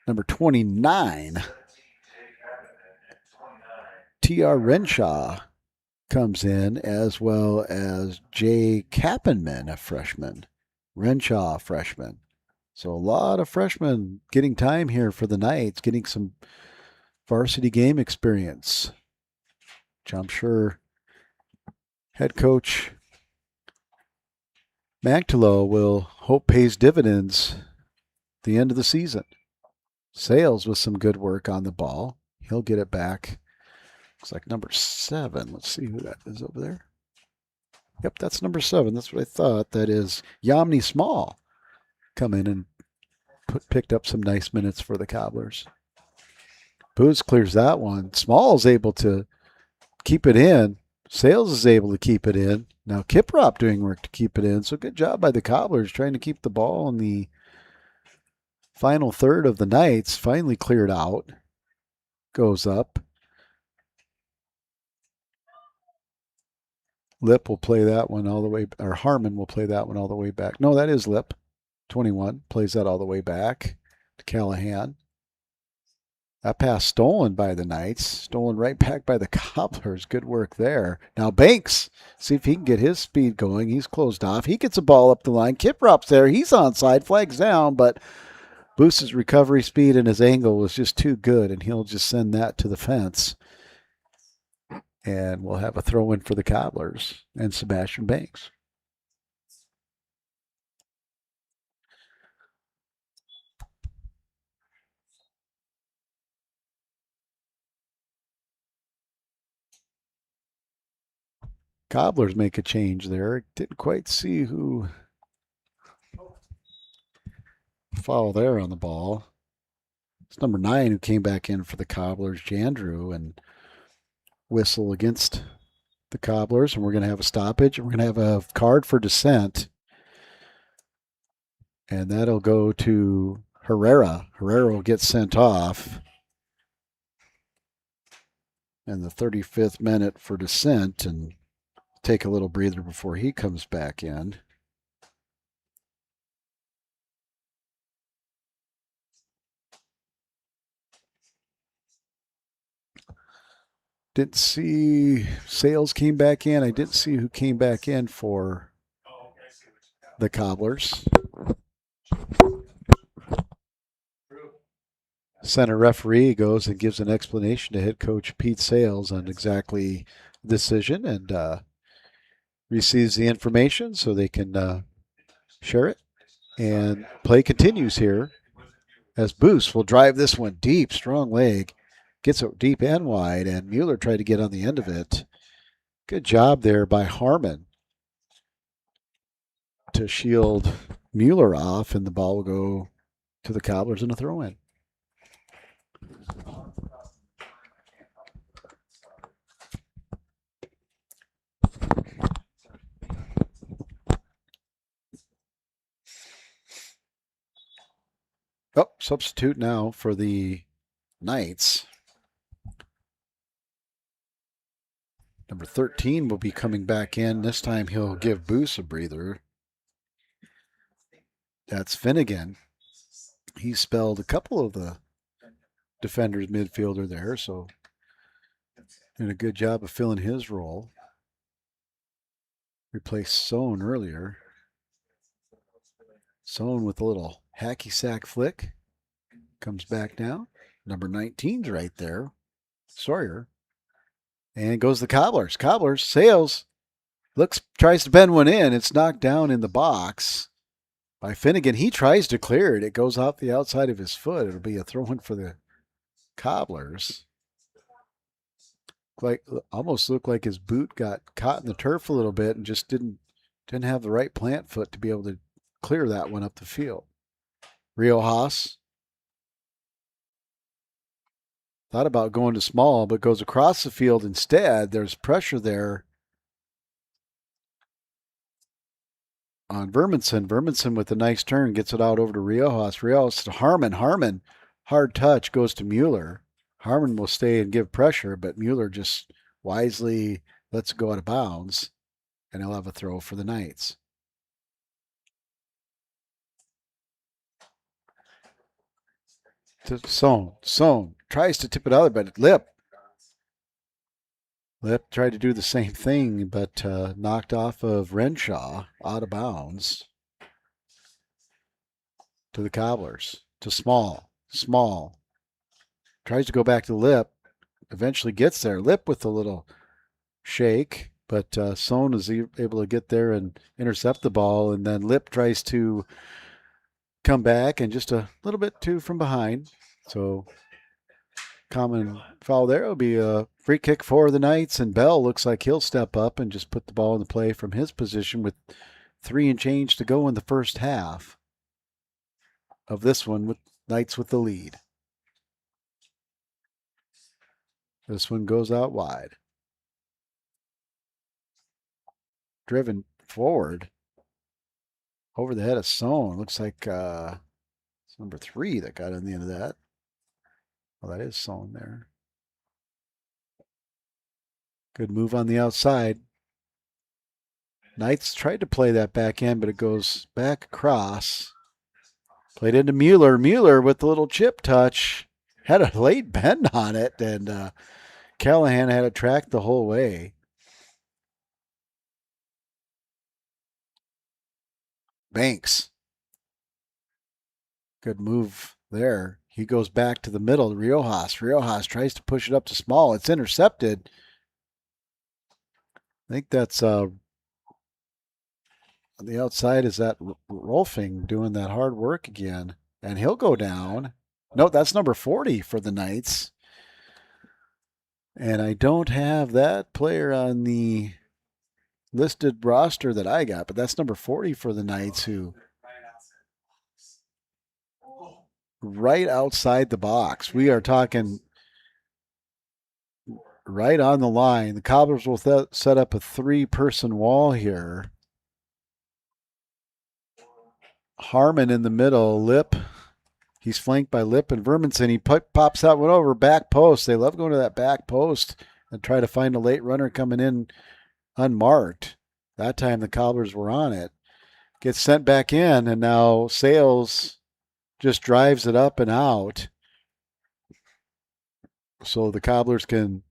A: number 29. T.R. Renshaw comes in, as well as Jay Kappenman, a freshman. Renshaw, freshman. So a lot of freshmen getting time here for the Knights, getting some varsity game experience, which I'm sure head coach Mactolo will hope pays dividends at the end of the season. Sales with some good work on the ball. He'll get it back. Looks like number 7. Let's see who that is over there. Yep, that's number 7. That's what I thought. That is Yamni Small. Come in and picked up some nice minutes for the Cobblers. Booz clears that one. Small is able to keep it in. Sales is able to keep it in. Now Kiprop doing work to keep it in. So good job by the Cobblers trying to keep the ball in the final third of the Knights. Finally cleared out. Goes up. Lip will play that one all the way, or Harmon will play that one all the way back. No, that is Lip. 21 plays that all the way back to Callahan. That pass stolen by the Knights. Stolen right back by the Cobblers. Good work there. Now Banks, see if he can get his speed going. He's closed off. He gets a ball up the line. Kiprop's there. He's onside. Flags down, but Boose's recovery speed and his angle was just too good, and he'll just send that to the fence. And we'll have a throw in for the Cobblers and Sebastian Banks. Cobblers make a change there. Didn't quite see who foul there on the ball. It's number 9 who came back in for the Cobblers, Jandrew, and whistle against the Cobblers. And we're going to have a stoppage. And we're going to have a card for dissent. And that'll go to Herrera. Herrera will get sent off. And the 35th minute for descent, and take a little breather before he comes back in. Didn't see Sales came back in. I didn't see who came back in for the Cobblers. Center referee goes and gives an explanation to head coach Pete Sales on exactly the decision, and receives the information so they can share it. And play continues here as Boost will drive this one deep, strong leg. Gets it deep and wide, and Mueller tried to get on the end of it. Good job there by Harmon to shield Mueller off, and the ball will go to the Cobblers in a throw-in. Oh, substitute now for the Knights. Number 13 will be coming back in. This time he'll give Boos a breather. That's Finnegan. He spelled a couple of the defenders midfielder there, so did a good job of filling his role. Replaced Sohn earlier. Sohn with a little hacky sack flick. Comes back now. Number 19's right there. Sawyer. And goes the Cobblers. Cobblers, Sales tries to bend one in. It's knocked down in the box by Finnegan. He tries to clear it. It goes off the outside of his foot. It'll be a throw-in for the Cobblers. Almost looked like his boot got caught in the turf a little bit and just didn't have the right plant foot to be able to clear that one up the field. Riojas thought about going to small, but goes across the field instead. There's pressure there on Verminson. Verminson with a nice turn gets it out over to Riojas. Riojas to Harmon. Harmon, hard touch, goes to Mueller. Harmon will stay and give pressure, but Mueller just wisely lets it go out of bounds, and he'll have a throw for the Knights. To Sohn tries to tip it out, but Lip tried to do the same thing, but knocked off of Renshaw, out of bounds. To the Cobblers. To Small. Small tries to go back to Lip. Eventually gets there. Lip with a little shake, but Sohn is able to get there and intercept the ball, and then Lip tries to come back and just a little bit too from behind. So common foul there. It'll be a free kick for the Knights, and Bell looks like he'll step up and just put the ball in the play from his position with 3 and change to go in the first half of this one, with Knights with the lead. This one goes out wide. Driven forward over the head of Sohn. Looks like it's number 3 that got in the end of that. Well, that is Sohn there. Good move on the outside. Knights tried to play that back end, but it goes back across. Played into Mueller. Mueller with the little chip touch. Had a late bend on it, and Callahan had it tracked the whole way. Banks. Good move there. He goes back to the middle. Riojas. Riojas tries to push it up to Small. It's intercepted. I think that's on the outside is that Rolfing doing that hard work again. And he'll go down. No, that's number 40 for the Knights. And I don't have that player on the listed roster that I got, but that's number 40 for the Knights, who right outside the box. We are talking right on the line. The Cobblers will set up a 3-person wall here. Harmon in the middle. Lip, He's flanked by Lip and Verminson. He pops that one over back post. They love going to that back post and try to find a late runner coming in unmarked. That time the Cobblers were on it. Gets sent back in, and now Sales just drives it up and out. So the Cobblers can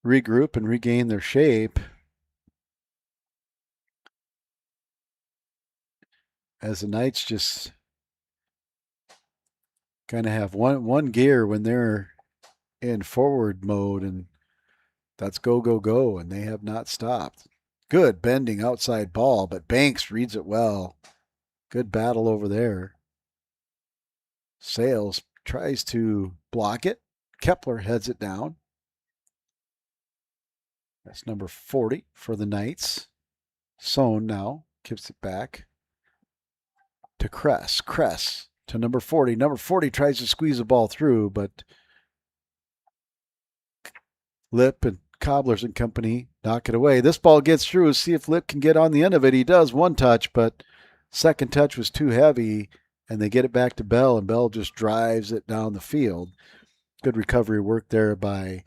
A: regroup and regain their shape. As the Knights just kind of have one gear when they're in forward mode, and that's go, go, go, and they have not stopped. Good bending outside ball, but Banks reads it well. Good battle over there. Sales tries to block it. Kepler heads it down. That's number 40 for the Knights. Sohn now gives it back to Kress. Kress to number 40. Number 40 tries to squeeze the ball through, but Lip and Cobblers and company knock it away. This ball gets through. See if Lip can get on the end of it. He does one touch, but second touch was too heavy, and they get it back to Bell, and Bell just drives it down the field. Good recovery work there by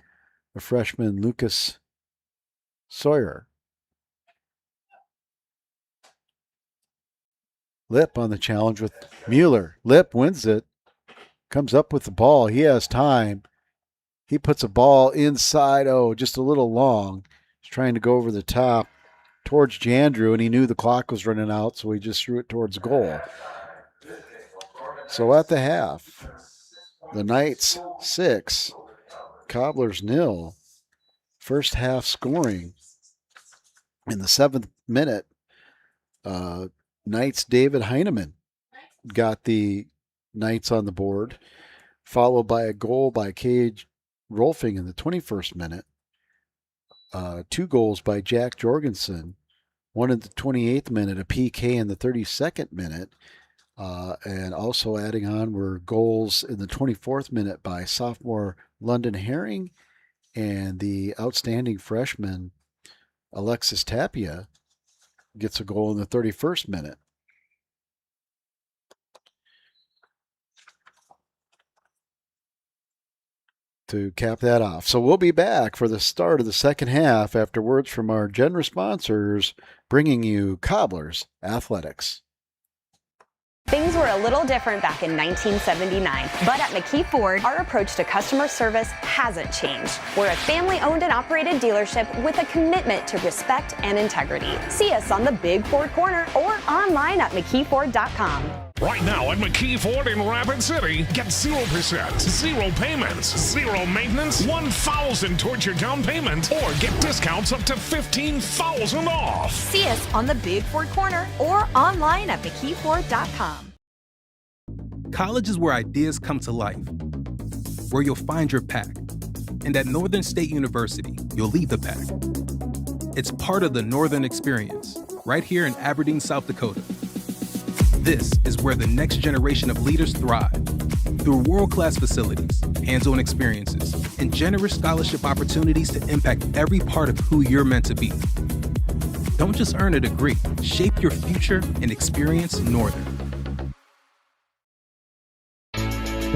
A: the freshman Lucas Sawyer. Lip on the challenge with Mueller. Lip wins it. Comes up with the ball. He has time. He puts a ball inside. Oh, just a little long. He's trying to go over the top towards Jandrew, and he knew the clock was running out, so he just threw it towards goal. So at the half, the Knights 6, Cobblers 0. First half scoring. In the 7th minute, Knights David Heineman got the Knights on the board, followed by a goal by Cage Rolfing in the 21st minute. 2 goals by Jack Jorgensen, one in the 28th minute, a PK in the 32nd minute. And also adding on were goals in the 24th minute by sophomore London Herring and the outstanding freshman Alexis Tapia gets a goal in the 31st minute. To cap that off. So we'll be back for the start of the second half after words from our generous sponsors, bringing you Cobblers Athletics.
G: Things were a little different back in 1979, but at McKee Ford, our approach to customer service hasn't changed. We're a family-owned and operated dealership with a commitment to respect and integrity. See us on the Big Ford Corner or online at McKeeFord.com.
H: Right now at McKee Ford in Rapid City, get 0%, 0 payments, 0 maintenance, $1,000 towards your down payment, or get discounts up to $15,000 off.
G: See us on the Big Ford Corner or online at McKeeFord.com.
I: College is where ideas come to life, where you'll find your pack. And at Northern State University, you'll lead the pack. It's part of the Northern Experience, right here in Aberdeen, South Dakota. This is where the next generation of leaders thrive. Through world-class facilities, hands-on experiences, and generous scholarship opportunities to impact every part of who you're meant to be. Don't just earn a degree, shape your future and experience Northern.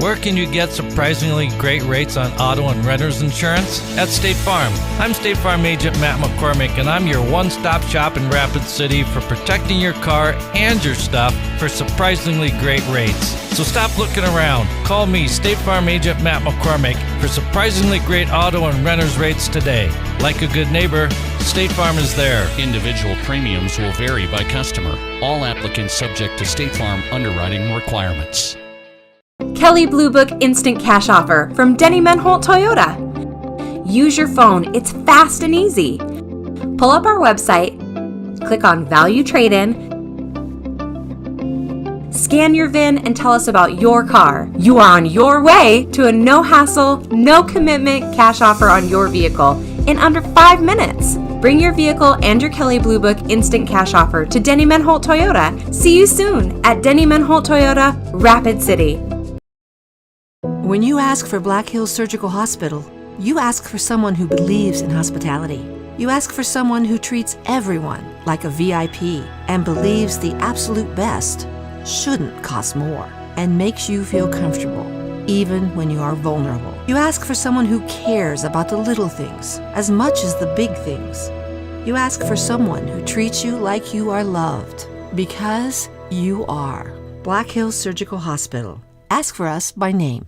J: Where can you get surprisingly great rates on auto and renter's insurance? At State Farm. I'm State Farm Agent Matt McCormick, and I'm your one-stop shop in Rapid City for protecting your car and your stuff for surprisingly great rates. So stop looking around. Call me, State Farm Agent Matt McCormick, for surprisingly great auto and renter's rates today. Like a good neighbor, State Farm is there.
E: Individual premiums will vary by customer. All applicants subject to State Farm underwriting requirements.
K: Kelley Blue Book Instant Cash Offer from Denny Menholt Toyota. Use your phone. It's fast and easy. Pull up our website, click on Value Trade-In, scan your VIN, and tell us about your car. You are on your way to a no-hassle, no-commitment cash offer on your vehicle in under 5 minutes. Bring your vehicle and your Kelley Blue Book Instant Cash Offer to Denny Menholt Toyota. See you soon at Denny Menholt Toyota, Rapid City.
L: When you ask for Black Hills Surgical Hospital, you ask for someone who believes in hospitality. You ask for someone who treats everyone like a VIP and believes the absolute best shouldn't cost more. and makes you feel comfortable, even when you are vulnerable. You ask for someone who cares about the little things as much as the big things. You ask for someone who treats you like you are loved, because you are. Black Hills Surgical Hospital. Ask for us by name.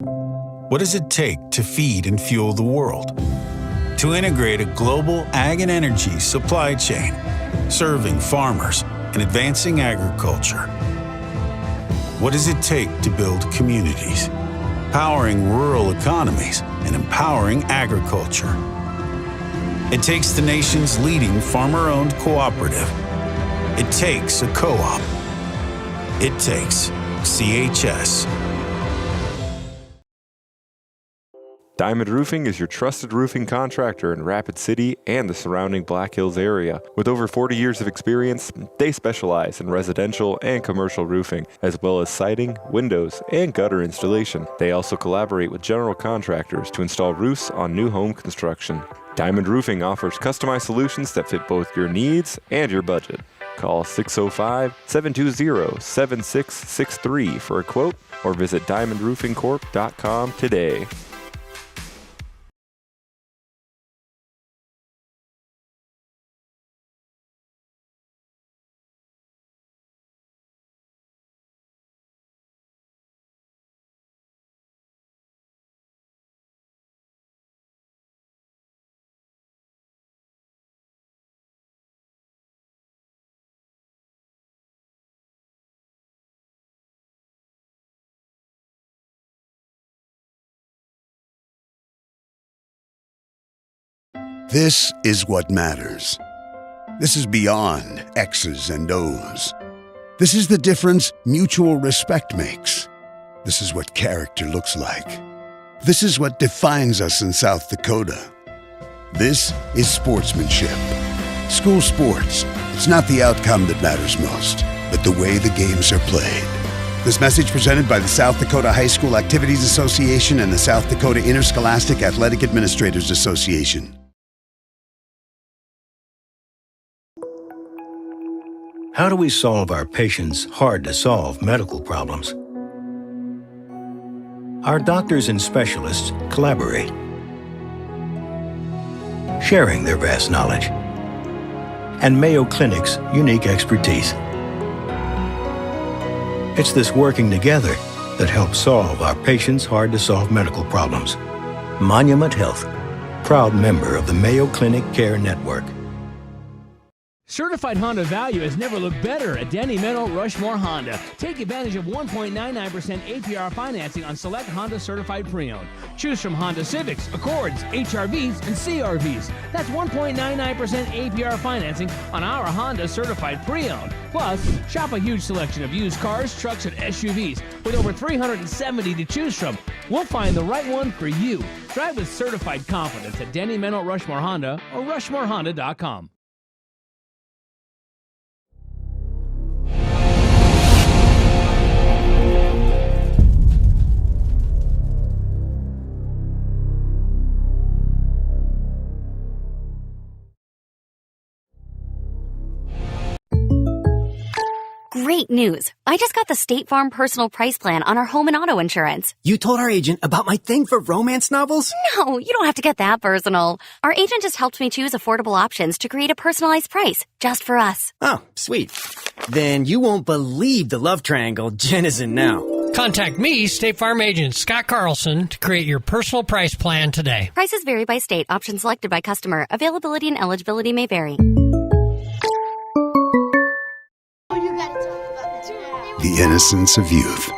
M: What does it take to feed and fuel the world? To integrate a global ag and energy supply chain, serving farmers and advancing agriculture. What does it take to build communities, powering rural economies and empowering agriculture? It takes the nation's leading farmer-owned cooperative. It takes a co-op. It takes CHS.
N: Diamond Roofing is your trusted roofing contractor in Rapid City and the surrounding Black Hills area. With over 40 years of experience, they specialize in residential and commercial roofing, as well as siding, windows, and gutter installation. They also collaborate with general contractors to install roofs on new home construction. Diamond Roofing offers customized solutions that fit both your needs and your budget. Call 605-720-7663 for a quote or visit diamondroofingcorp.com today.
O: This is what matters. This is beyond X's and O's. This is the difference mutual respect makes. This is what character looks like. This is what defines us in South Dakota. This is sportsmanship. School sports. It's not the outcome that matters most, but the way the games are played. This message presented by the South Dakota High School Activities Association and the South Dakota Interscholastic Athletic Administrators Association.
P: How do we solve our patients' hard-to-solve medical problems? Our doctors and specialists collaborate, sharing their vast knowledge and Mayo Clinic's unique expertise. It's this working together that helps solve our patients' hard-to-solve medical problems. Monument Health, proud member of the Mayo Clinic Care Network.
Q: Certified Honda value has never looked better at Denny Meadow Rushmore Honda. Take advantage of 1.99% APR financing on select Honda certified pre-owned. Choose from Honda Civics, Accords, HRVs, and CRVs. That's 1.99% APR financing on our Honda certified pre-owned. Plus, shop a huge selection of used cars, trucks, and SUVs with over 370 to choose from. We'll find the right one for you. Drive with certified confidence at Denny Meadow Rushmore Honda or RushmoreHonda.com.
R: Great news. I just got the State Farm personal price plan on our home and auto insurance.
S: You told our agent about my thing for romance novels?
R: No, you don't have to get that personal. Our agent just helped me choose affordable options to create a personalized price just for us.
S: Oh, sweet. Then you won't believe the love triangle Jen is in now.
T: Contact me, State Farm agent Scott Carlson, to create your personal price plan today.
R: Prices vary by state. Options selected by customer. Availability and eligibility may vary.
O: The innocence of youth.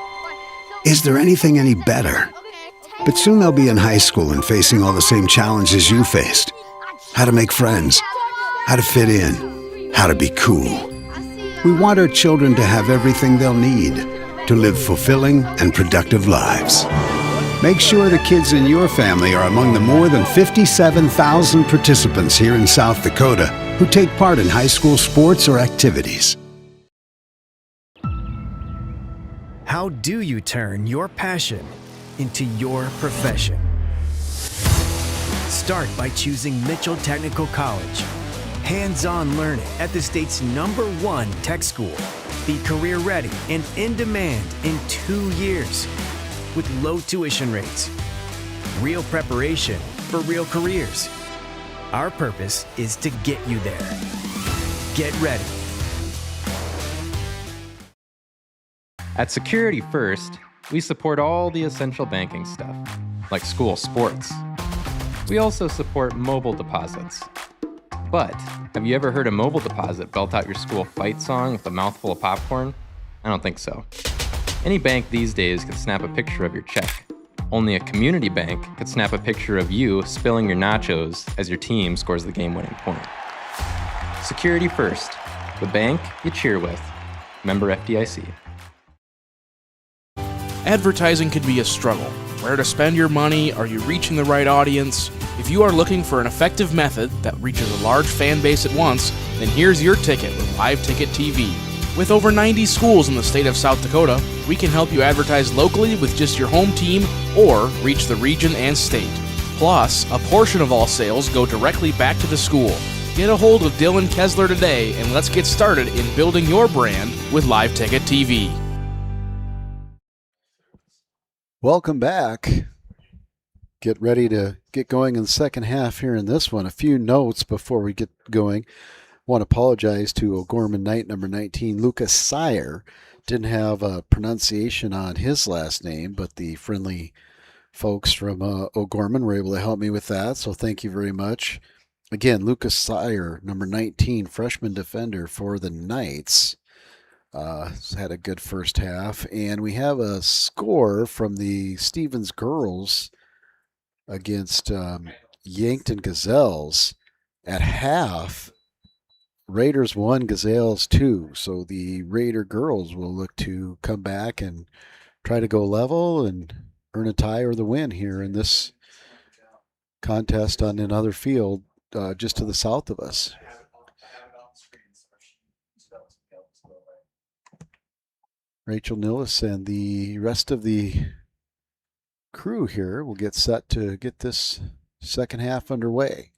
O: Is there anything any better? But soon they'll be in high school and facing all the same challenges you faced. How to make friends, how to fit in, how to be cool. We want our children to have everything they'll need to live fulfilling and productive lives. Make sure the kids in your family are among the more than 57,000 participants here in South Dakota who take part in high school sports or activities.
U: How do you turn your passion into your profession? Start by choosing Mitchell Technical College. Hands-on learning at the state's #1 tech school. Be career ready and in demand in 2 years with low tuition rates. Real preparation for real careers. Our purpose is to get you there. Get ready.
B: At Security First, we support all the essential banking stuff, like school sports. We also support mobile deposits. But have you ever heard a mobile deposit belt out your school fight song with a mouthful of popcorn? I don't think so. Any bank these days can snap a picture of your check. Only a community bank could snap a picture of you spilling your nachos as your team scores the game-winning point. Security First, the bank you cheer with. Member FDIC.
V: Advertising can be a struggle. Where to spend your money? Are you reaching the right audience? If you are looking for an effective method that reaches a large fan base at once, then here's your ticket with Live Ticket TV. With over 90 schools in the state of South Dakota, we can help you advertise locally with just your home team or reach the region and state. Plus, a portion of all sales go directly back to the school. Get a hold of Dylan Kessler today and let's get started in building your brand with Live Ticket TV.
A: Welcome back. Get ready to get going in the second half here in this one. A few notes before we get going. Want to apologize to O'Gorman Knight number 19, Lucas Sire. Didn't have a pronunciation on his last name, but the friendly folks from O'Gorman were able to help me with that, so thank you very much. Again, Lucas Sire, number 19, freshman defender for the Knights. Had a good first half. And we have a score from the Stevens girls against Yankton Gazelles. At half, Raiders 1, Gazelles 2. So the Raider girls will look to come back and try to go level and earn a tie or the win here in this contest on another field just to the south of us. Rachel Nillis and the rest of the crew here will get set to get this second half underway.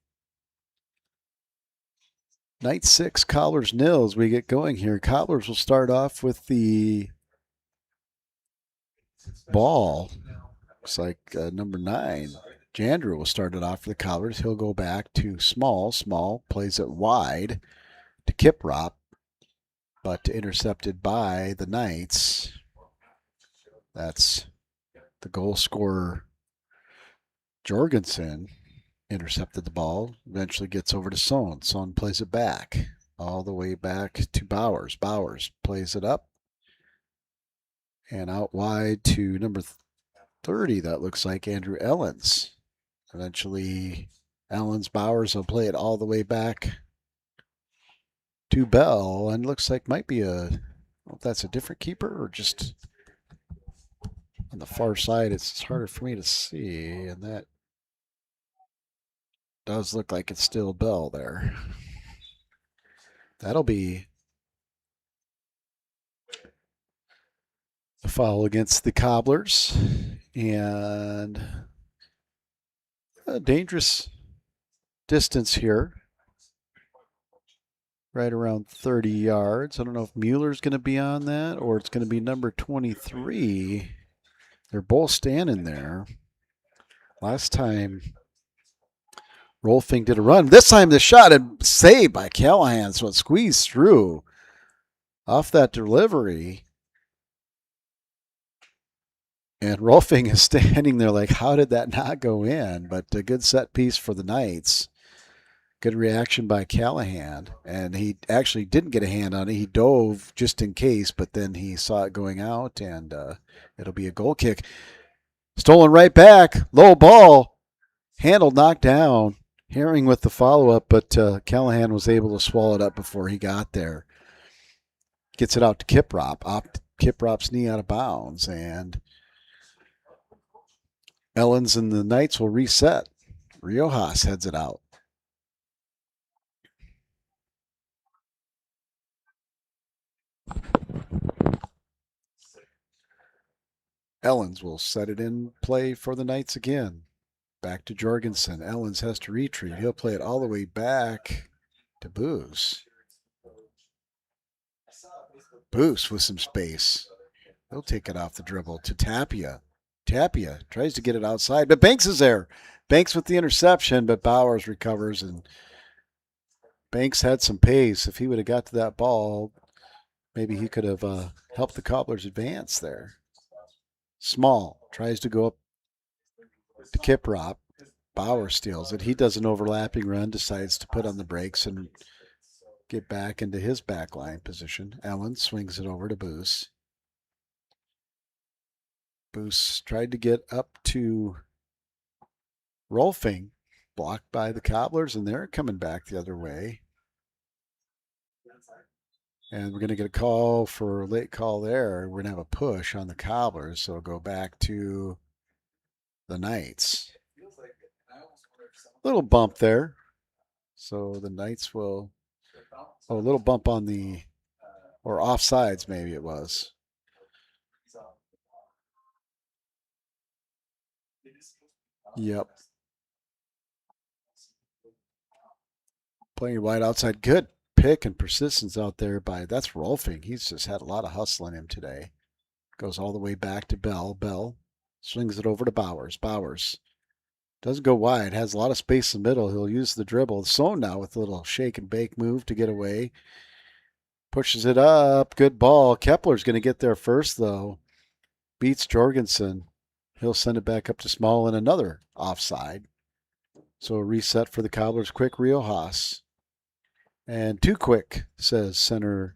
A: Night 6, Cobblers Nils. We get going here. Cobblers will start off with the ball. Looks like number 9, Jandrew will start it off for the Cobblers. He'll go back to Small. Small plays it wide to Kiprop, but intercepted by the Knights. That's the goal scorer, Jorgensen, intercepted the ball, eventually gets over to Son. Son plays it back, all the way back to Bowers. Bowers plays it up and out wide to number 30, that looks like Andrew Ellens. Eventually, Ellens, Bowers will play it all the way back to Bell, and looks like might be I don't know if that's a different keeper or just on the far side. It's harder for me to see, and that does look like it's still Bell there. That'll be a foul against the Cobblers, and a dangerous distance here. Right around 30 yards. I don't know if Mueller's going to be on that or it's going to be number 23. They're both standing there. Last time, Rolfing did a run. This time the shot and saved by Callahan, so it squeezed through off that delivery. And Rolfing is standing there like, how did that not go in? But a good set piece for the Knights. Good reaction by Callahan, and he actually didn't get a hand on it. He dove just in case, but then he saw it going out, and it'll be a goal kick. Stolen right back, low ball, handled, knocked down. Herring with the follow-up, but Callahan was able to swallow it up before he got there. Gets it out to Kiprop. Kiprop's knee out of bounds, and Ellens and the Knights will reset. Riojas heads it out. Ellens will set it in play for the Knights again. Back to Jorgensen. Ellens has to retreat. He'll play it all the way back to Booze. Boost with some space. He'll take it off the dribble to Tapia. Tapia tries to get it outside, but Banks is there. Banks with the interception, but Bowers recovers, and Banks had some pace. If he would have got to that ball, maybe he could have helped the Cobblers advance there. Small tries to go up to Kiprop. Bauer steals it. He does an overlapping run, decides to put on the brakes and get back into his backline position. Allen swings it over to Boos. Boos tried to get up to Rolfing, blocked by the Cobblers, and they're coming back the other way. And we're going to get a call for a late call there. We're going to have a push on the Cobblers, so it'll go back to the Knights. Little bump there. So the Knights will, a little bump on the, or offsides maybe it was. Yep. Playing wide outside. Good pick and persistence out there by, that's Rolfing. He's just had a lot of hustle in him today. Goes all the way back to Bell. Bell swings it over to Bowers. Bowers doesn't go wide. Has a lot of space in the middle. He'll use the dribble. Sohn now with a little shake and bake move to get away. Pushes it up. Good ball. Kepler's going to get there first, though. Beats Jorgensen. He'll send it back up to Small and another offside. So a reset for the Cobblers. Quick, Riojas. And too quick, says center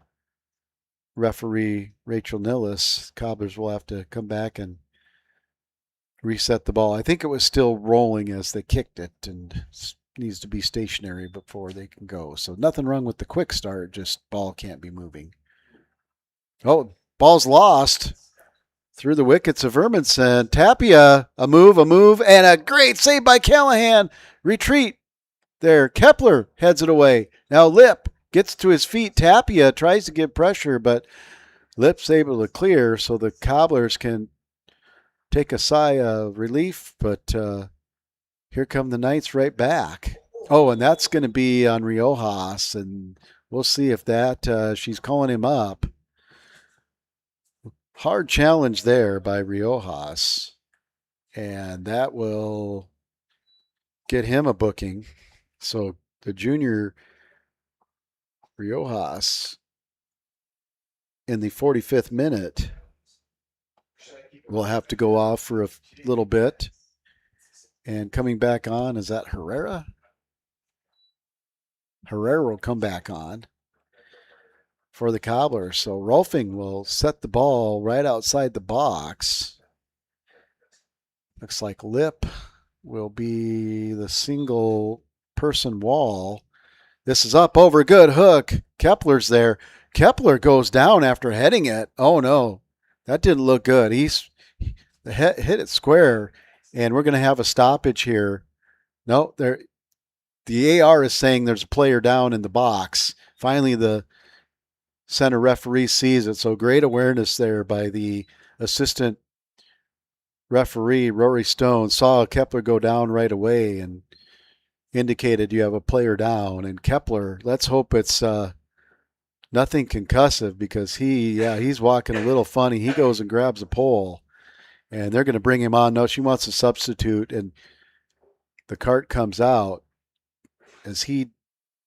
A: referee Rachel Nillis. Cobblers will have to come back and reset the ball. I think it was still rolling as they kicked it and needs to be stationary before they can go. So nothing wrong with the quick start, just ball can't be moving. Oh, ball's lost through the wickets of Hermanson. Tapia, a move, and a great save by Callahan. Retreat there. Kepler heads it away. Now Lip gets to his feet. Tapia tries to give pressure, but Lip's able to clear, so the Cobblers can take a sigh of relief, but here come the Knights right back. Oh, and that's going to be on Riojas, and we'll see if that, she's calling him up. Hard challenge there by Riojas, and that will get him a booking. So the junior Riojas in the 45th minute will have to go off for a little bit. And coming back on, is that Herrera? Herrera will come back on for the Cobblers. So Rolfing will set the ball right outside the box. Looks like Lip will be the single person wall. This is up over, good hook. Kepler's there. Kepler goes down after heading it. Oh no, that didn't look good. He's hit it square, and we're going to have a stoppage here. No, the AR is saying there's a player down in the box. Finally, the center referee sees it. So great awareness there by the assistant referee, Rory Stone. Saw Kepler go down right away and indicated you have a player down. And Kepler, let's hope it's nothing concussive, because he's walking a little funny. He goes and grabs a pole, and they're going to bring him on. No, she wants a substitute, and the cart comes out. As he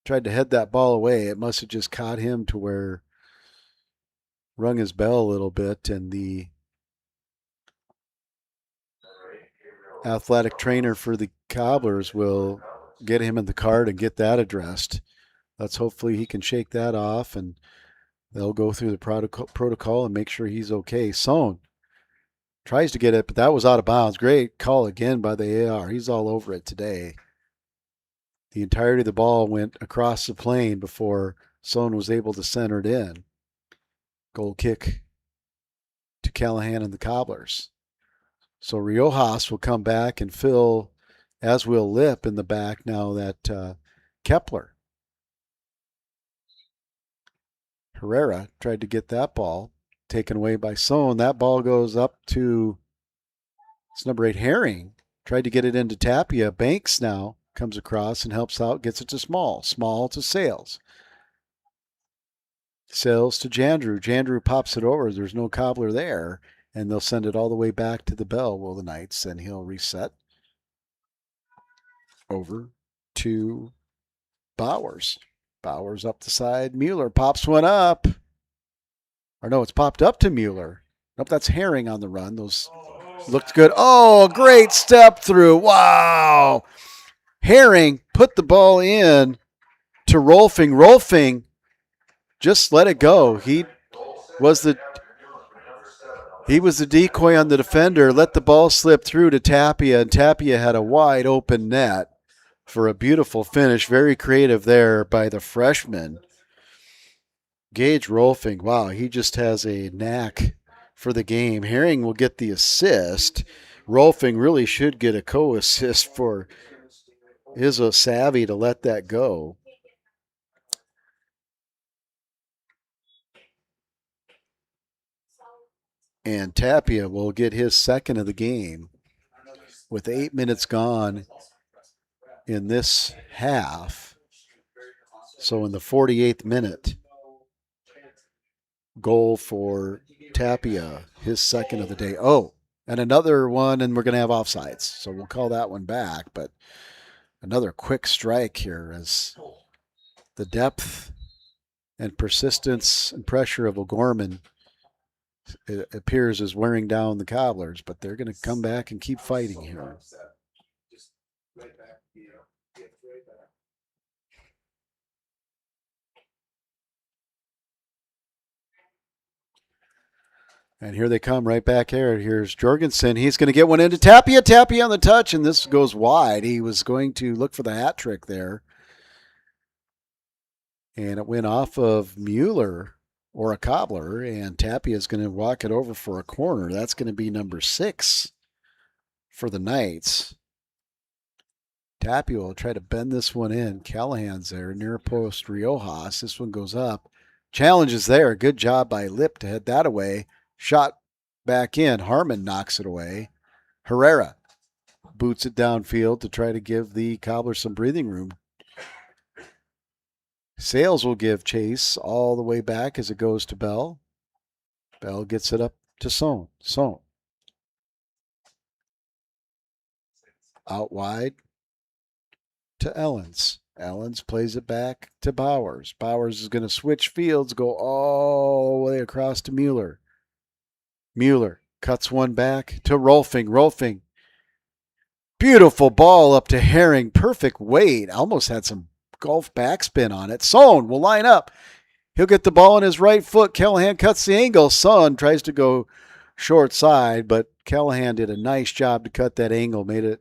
A: tried to head that ball away, it must have just caught him to where rung his bell a little bit, and the athletic trainer for the Cobblers will get him in the cart and get that addressed. Let's hopefully he can shake that off, and they'll go through the protocol and make sure he's okay. Sohn tries to get it, but that was out of bounds. Great call again by the AR. He's all over it today. The entirety of the ball went across the plane before Sohn was able to center it in. Goal kick to Callahan and the Cobblers. So Riojas will come back and fill, as will Lip in the back now that Kepler. Herrera tried to get that ball taken away by Sohn. That ball goes up to, it's number 8, Herring. Tried to get it into Tapia. Banks now comes across and helps out, gets it to Small. Small to Sales. Sales to Jandrew. Jandrew pops it over. There's no Cobbler there. And they'll send it all the way back to the bell, will the Knights, and he'll reset over to Bowers. Bowers up the side. Mueller pops one up. Or no, it's popped up to Mueller. Nope, that's Herring on the run. Those looked good. Oh, great step through. Wow. Herring put the ball in to Rolfing. Rolfing just let it go. He was the decoy on the defender, let the ball slip through to Tapia, and Tapia had a wide open net for a beautiful finish. Very creative there by the freshman. Gage Rolfing, wow, he just has a knack for the game. Herring will get the assist. Rolfing really should get a co-assist for his savvy to let that go. And Tapia will get his second of the game with 8 minutes gone in this half. So in the 48th minute, goal for Tapia, his second of the day. Oh, and another one, and we're going to have offsides. So we'll call that one back. But another quick strike here as the depth and persistence and pressure of O'Gorman, it appears, is wearing down the Cobblers, but they're going to come back and keep fighting here. And here they come right back here. Here's Jorgensen. He's going to get one into Tapia. Tapia on the touch, and this goes wide. He was going to look for the hat trick there. And it went off of Mueller or a Cobbler, and Tapia is going to walk it over for a corner. That's going to be number 6 for the Knights. Tapia will try to bend this one in. Callahan's there, near post Riojas. This one goes up. Challenge is there. Good job by Lip to head that away. Shot back in. Harmon knocks it away. Herrera boots it downfield to try to give the Cobblers some breathing room. Sales will give chase all the way back as it goes to Bell. Bell gets it up to Sohn. Sohn. Out wide to Ellens. Ellens plays it back to Bowers. Bowers is going to switch fields, go all the way across to Mueller. Mueller cuts one back to Rolfing. Rolfing. Beautiful ball up to Herring. Perfect weight. Almost had some golf backspin on it. Sohn will line up. He'll get the ball on his right foot. Callahan cuts the angle. Sohn tries to go short side, but Callahan did a nice job to cut that angle. Made it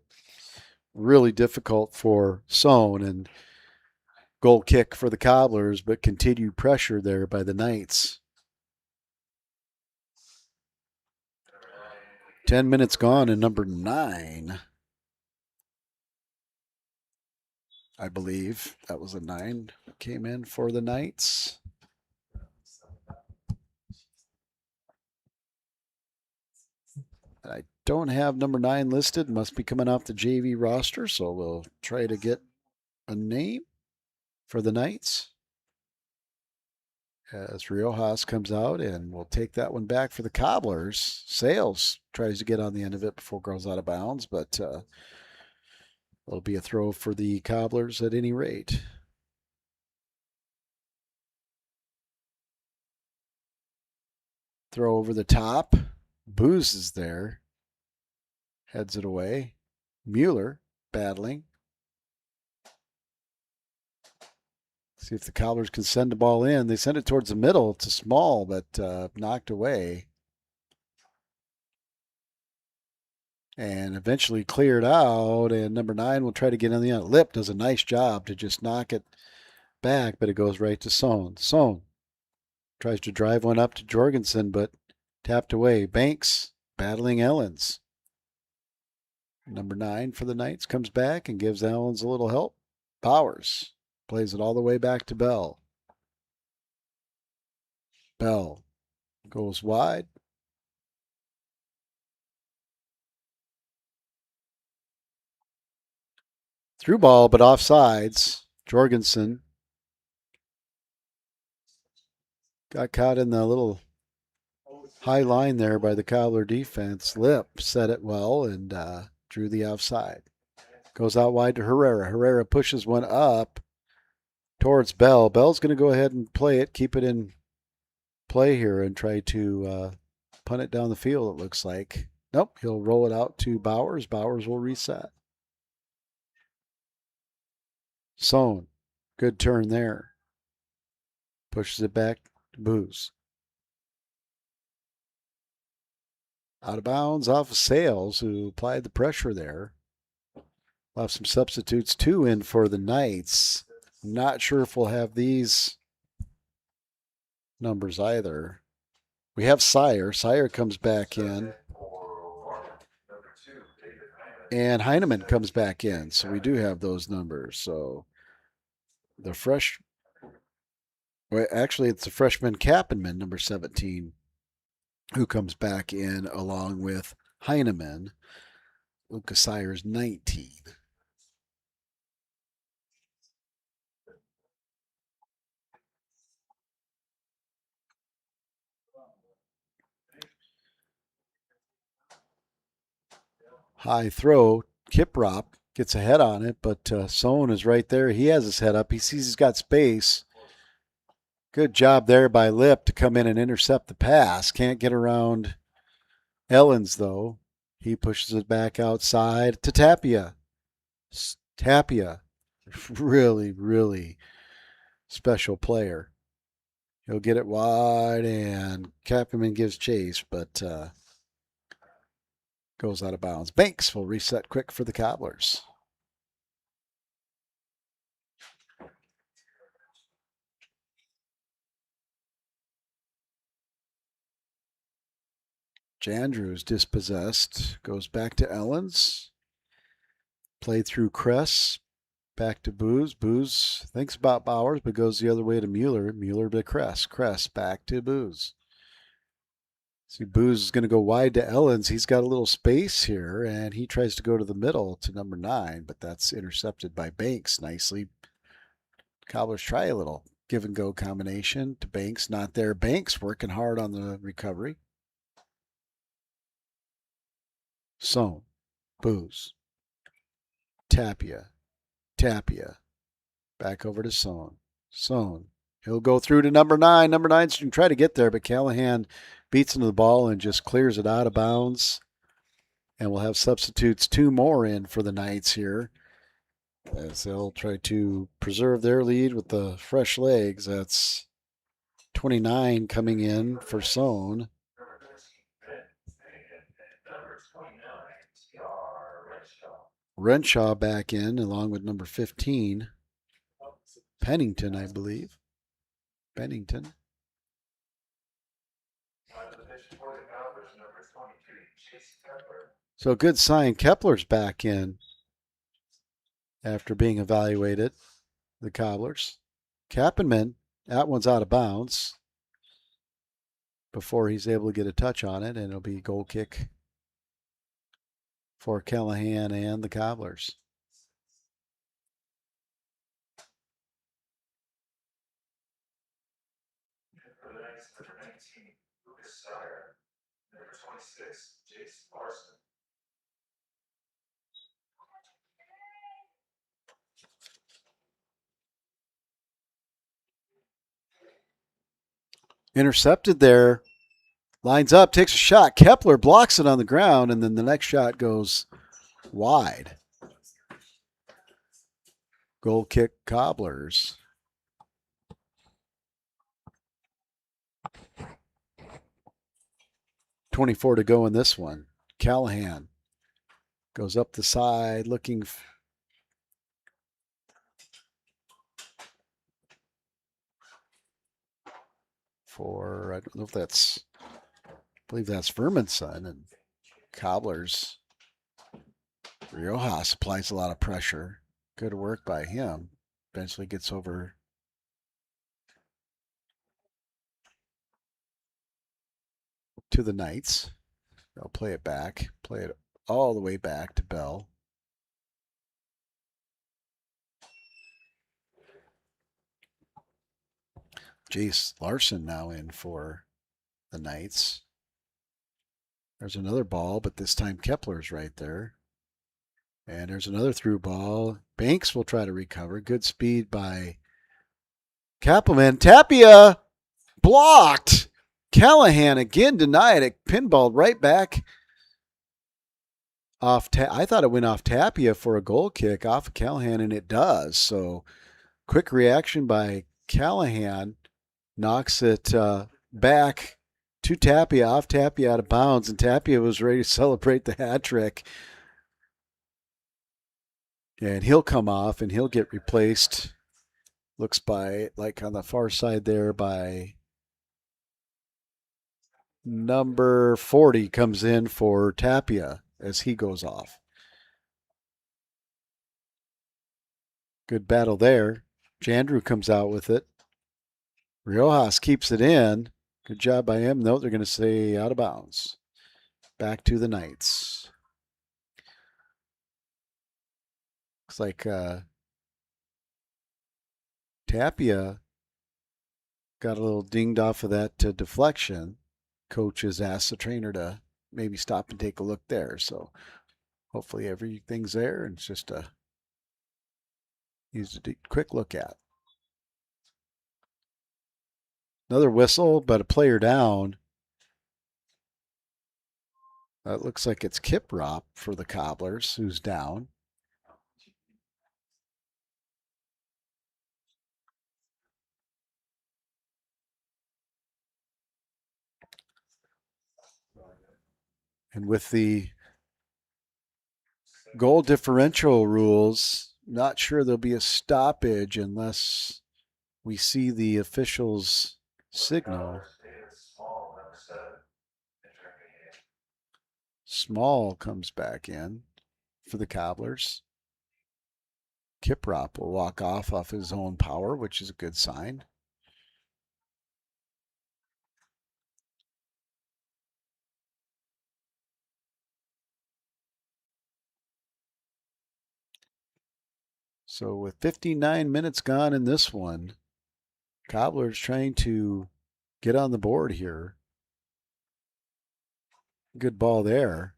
A: really difficult for Sohn, and goal kick for the Cobblers, but continued pressure there by the Knights. 10 minutes gone, and number 9, I believe that was a 9 that came in for the Knights. I don't have number 9 listed. Must be coming off the JV roster, so we'll try to get a name for the Knights. As Riojas comes out, and we'll take that one back for the Cobblers. Sales tries to get on the end of it before it goes out of bounds, but it'll be a throw for the Cobblers at any rate. Throw over the top. Booz is there. Heads it away. Mueller battling. See if the Cobblers can send the ball in. They send it towards the middle to Small, but knocked away. And eventually cleared out, and number 9 will try to get on the end. Lip does a nice job to just knock it back, but it goes right to Sohn. Sohn tries to drive one up to Jorgensen, but tapped away. Banks battling Ellens. Number 9 for the Knights comes back and gives Ellens a little help. Bowers plays it all the way back to Bell. Bell goes wide. Through ball, but offsides. Jorgensen Got caught in the little high line there by the Cobbler defense. Lip set it well and drew the offside. Goes out wide to Herrera. Herrera pushes one up towards Bell. Bell's going to go ahead and play it, keep it in play here and try to punt it down the field, it looks like. Nope, he'll roll it out to Bowers. Bowers will reset. Sohn, good turn there. Pushes it back to Booz. Out of bounds off of Sales, who applied the pressure there. We'll have some substitutes, too, in for the Knights. Not sure if we'll have these numbers either. We have Sire. Sire comes back in. And Heineman comes back in. So we do have those numbers. So the actually, it's the freshman Kappenman, number 17, who comes back in along with Heineman. Lucas Sire's 19. High throw. Kiprop gets a head on it, but Sohn is right there. He has his head up. He sees he's got space. Good job there by Lip to come in and intercept the pass. Can't get around Ellens, though. He pushes it back outside to Tapia. Tapia, really, really special player. He'll get it wide, and Kappenman gives chase, but goes out of bounds. Banks will reset quick for the Cobblers. Jandrews dispossessed. Goes back to Ellens. Played through Kress. Back to Booz. Booz thinks about Bowers, but goes the other way to Mueller. Mueller to Kress. Kress back to Booz. See, Booz is going to go wide to Ellens. He's got a little space here, and he tries to go to the middle to number 9, but that's intercepted by Banks nicely. Cobblers try a little give and go combination to Banks. Not there. Banks working hard on the recovery. Sohn, Booz, Tapia, back over to Sohn. He'll go through to number 9. Number 9's going to try to get there, but Callahan beats into the ball and just clears it out of bounds. And we'll have substitutes, 2 more in for the Knights here, as they'll try to preserve their lead with the fresh legs. That's 29 coming in for Sohn. Renshaw back in along with number 15. Pennington, I believe. Pennington. So good sign. Kepler's back in after being evaluated. The Cobblers. Kappenman, that one's out of bounds before he's able to get a touch on it, and it'll be a goal kick for Callahan and the Cobblers. Intercepted there. Lines up, takes a shot. Kepler blocks it on the ground, and then the next shot goes wide. Goal kick, Cobblers. .24 to go in this one. Callahan goes up the side looking for, I don't know if that's, I believe that's Verminson, and Cobblers. Riojas applies a lot of pressure. Good work by him. Eventually gets over to the Knights. They'll play it back. Play it all the way back to Bell. Jace Larson now in for the Knights. There's another ball, but this time Kepler's right there. And there's another through ball. Banks will try to recover. Good speed by Kappelman. Tapia blocked. Callahan again denied it. Pinballed right back off. I thought it went off Tapia for a goal kick off of Callahan, and it does. So quick reaction by Callahan knocks it back to Tapia, off Tapia out of bounds, and Tapia was ready to celebrate the hat trick. And he'll come off and he'll get replaced. Looks by, like on the far side there, by number 40 comes in for Tapia as he goes off. Good battle there. Jandrew comes out with it. Riojas keeps it in. Good job by him. No, they're going to say out of bounds. Back to the Knights. Looks like Tapia got a little dinged off of that deflection. Coach has asked the trainer to maybe stop and take a look there. So hopefully everything's there and it's just use a quick look at. Another whistle, but a player down. It looks like it's Kiprop for the Cobblers, who's down. And with the goal differential rules, not sure there'll be a stoppage unless we see the officials signal. Small comes back in for the Cobblers. Kiprop will walk off his own power, which is a good sign. So with 59 minutes gone in this one, Cobblers trying to get on the board here. Good ball there.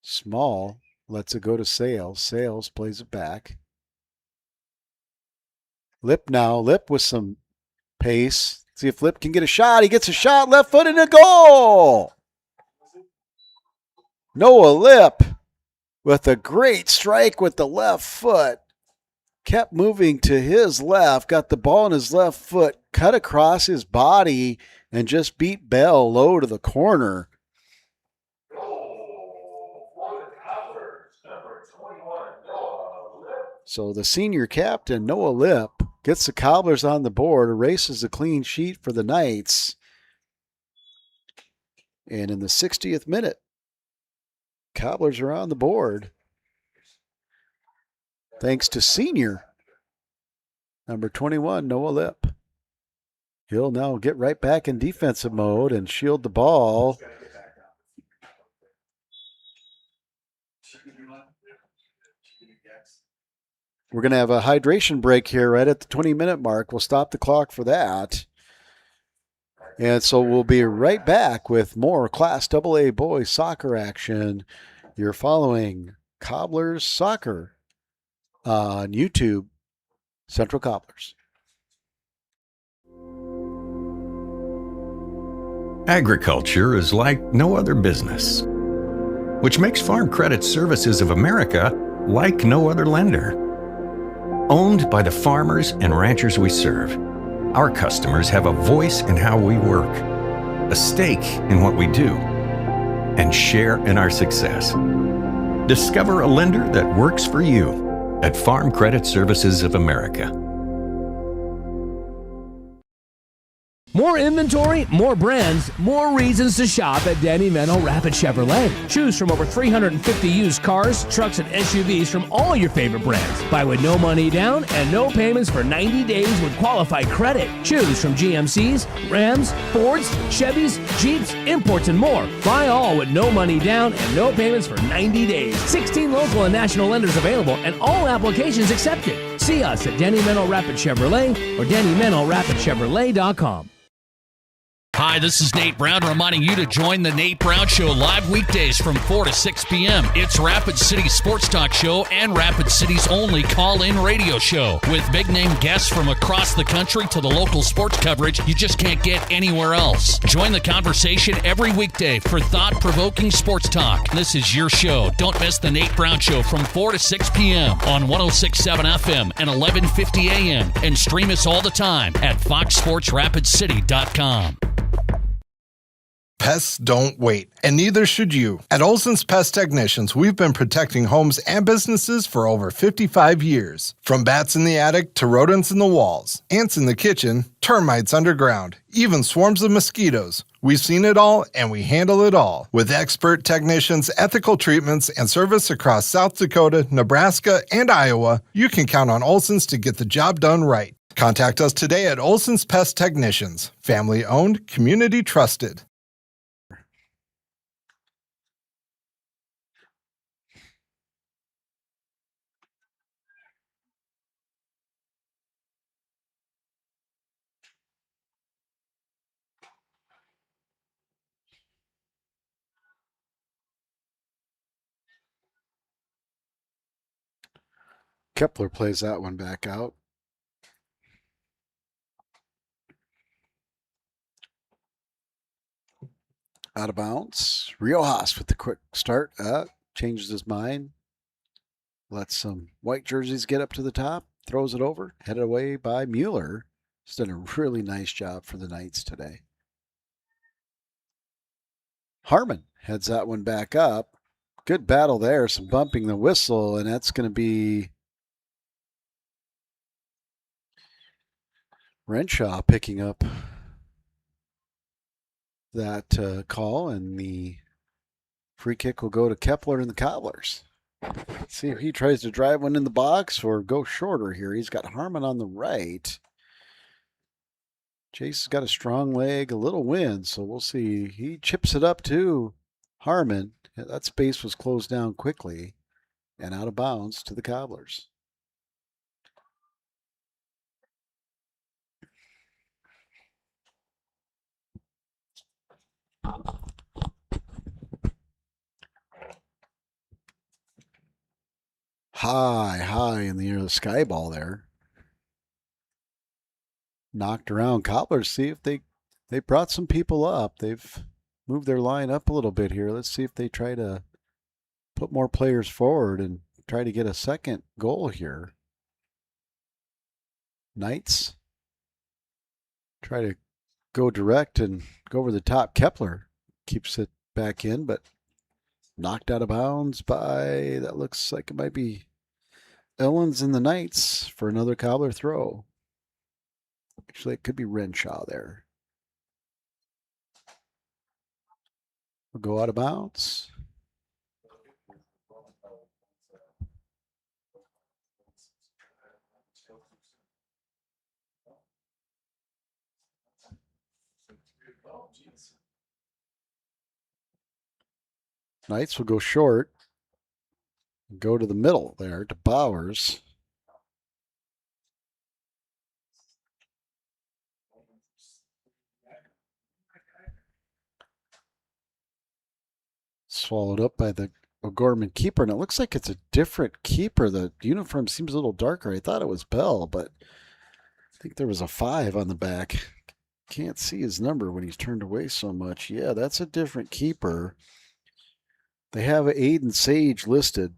A: Small lets it go to Sales. Sales plays it back. Lip now. Lip with some pace. See if Lip can get a shot. He gets a shot. Left foot and a goal. Noah Lip with a great strike with the left foot. Kept moving to his left. Got the ball in his left foot. Cut across his body and just beat Bell low to the corner. So the senior captain, Noah Lip, gets the Cobblers on the board, erases a clean sheet for the Knights. And in the 60th minute, Cobblers are on the board. Thanks to senior, number 21, Noah Lip. He'll now get right back in defensive mode and shield the ball. We're going to have a hydration break here right at the 20-minute mark. We'll stop the clock for that. And so we'll be right back with more Class AA boys soccer action. You're following Cobblers Soccer on YouTube, Central Cobblers.
C: Agriculture is like no other business, which makes Farm Credit Services of America like no other lender. Owned by the farmers and ranchers we serve, our customers have a voice in how we work, a stake in what we do, and share in our success. Discover a lender that works for you at Farm Credit Services of America.
Q: More inventory, more brands, more reasons to shop at Danny Meno Rapid Chevrolet. Choose from over 350 used cars, trucks, and SUVs from all your favorite brands. Buy with no money down and no payments for 90 days with qualified credit. Choose from GMCs, Rams, Fords, Chevys, Jeeps, imports, and more. Buy all with no money down and no payments for 90 days. 16 local and national lenders available and all applications accepted. See us at Danny Meno Rapid Chevrolet or DannyMenoRapidChevrolet.com.
E: Hi, this is Nate Brown reminding you to join the Nate Brown Show live weekdays from 4 to 6 p.m. It's Rapid City's sports talk show and Rapid City's only call-in radio show. With big-name guests from across the country to the local sports coverage you just can't get anywhere else. Join the conversation every weekday for thought-provoking sports talk. This is your show. Don't miss the Nate Brown Show from 4 to 6 p.m. on 106.7 FM and 1150 a.m. And stream us all the time at foxsportsrapidcity.com.
D: Pests don't wait, and neither should you. At Olson's Pest Technicians, we've been protecting homes and businesses for over 55 years. From bats in the attic to rodents in the walls, ants in the kitchen, termites underground, even swarms of mosquitoes. We've seen it all, and we handle it all. With expert technicians, ethical treatments, and service across South Dakota, Nebraska, and Iowa, you can count on Olson's to get the job done right. Contact us today at Olson's Pest Technicians. Family-owned, community-trusted.
A: Kepler plays that one back out. Out of bounds. Riojas with the quick start. Changes his mind. Lets some white jerseys get up to the top. Throws it over. Headed away by Mueller. He's done a really nice job for the Knights today. Harmon heads that one back up. Good battle there. Some bumping the whistle, and that's going to be Renshaw picking up that call, and the free kick will go to Kepler and the Cobblers. Let's see if he tries to drive one in the box or go shorter here. He's got Harmon on the right. Chase has got a strong leg, a little wind, so we'll see. He chips it up to Harmon. That space was closed down quickly and out of bounds to the Cobblers. High in the air, the sky ball there. Knocked around. Cobblers, see if they brought some people up. They've moved their line up a little bit here. Let's see if they try to put more players forward and try to get a second goal here. Knights try to go direct and go over the top. Kepler keeps it back in, but knocked out of bounds by, that looks like it might be Ellens and the Knights for another Cobbler throw. Actually, it could be Renshaw there. We'll go out of bounds. Knights will go short. Go to the middle there to Bowers. Swallowed up by the O'Gorman keeper, and it looks like it's a different keeper. The uniform seems a little darker. I thought it was Bell, but I think there was a 5 on the back. Can't see his number when he's turned away so much. Yeah, that's a different keeper. They have Aiden Sage listed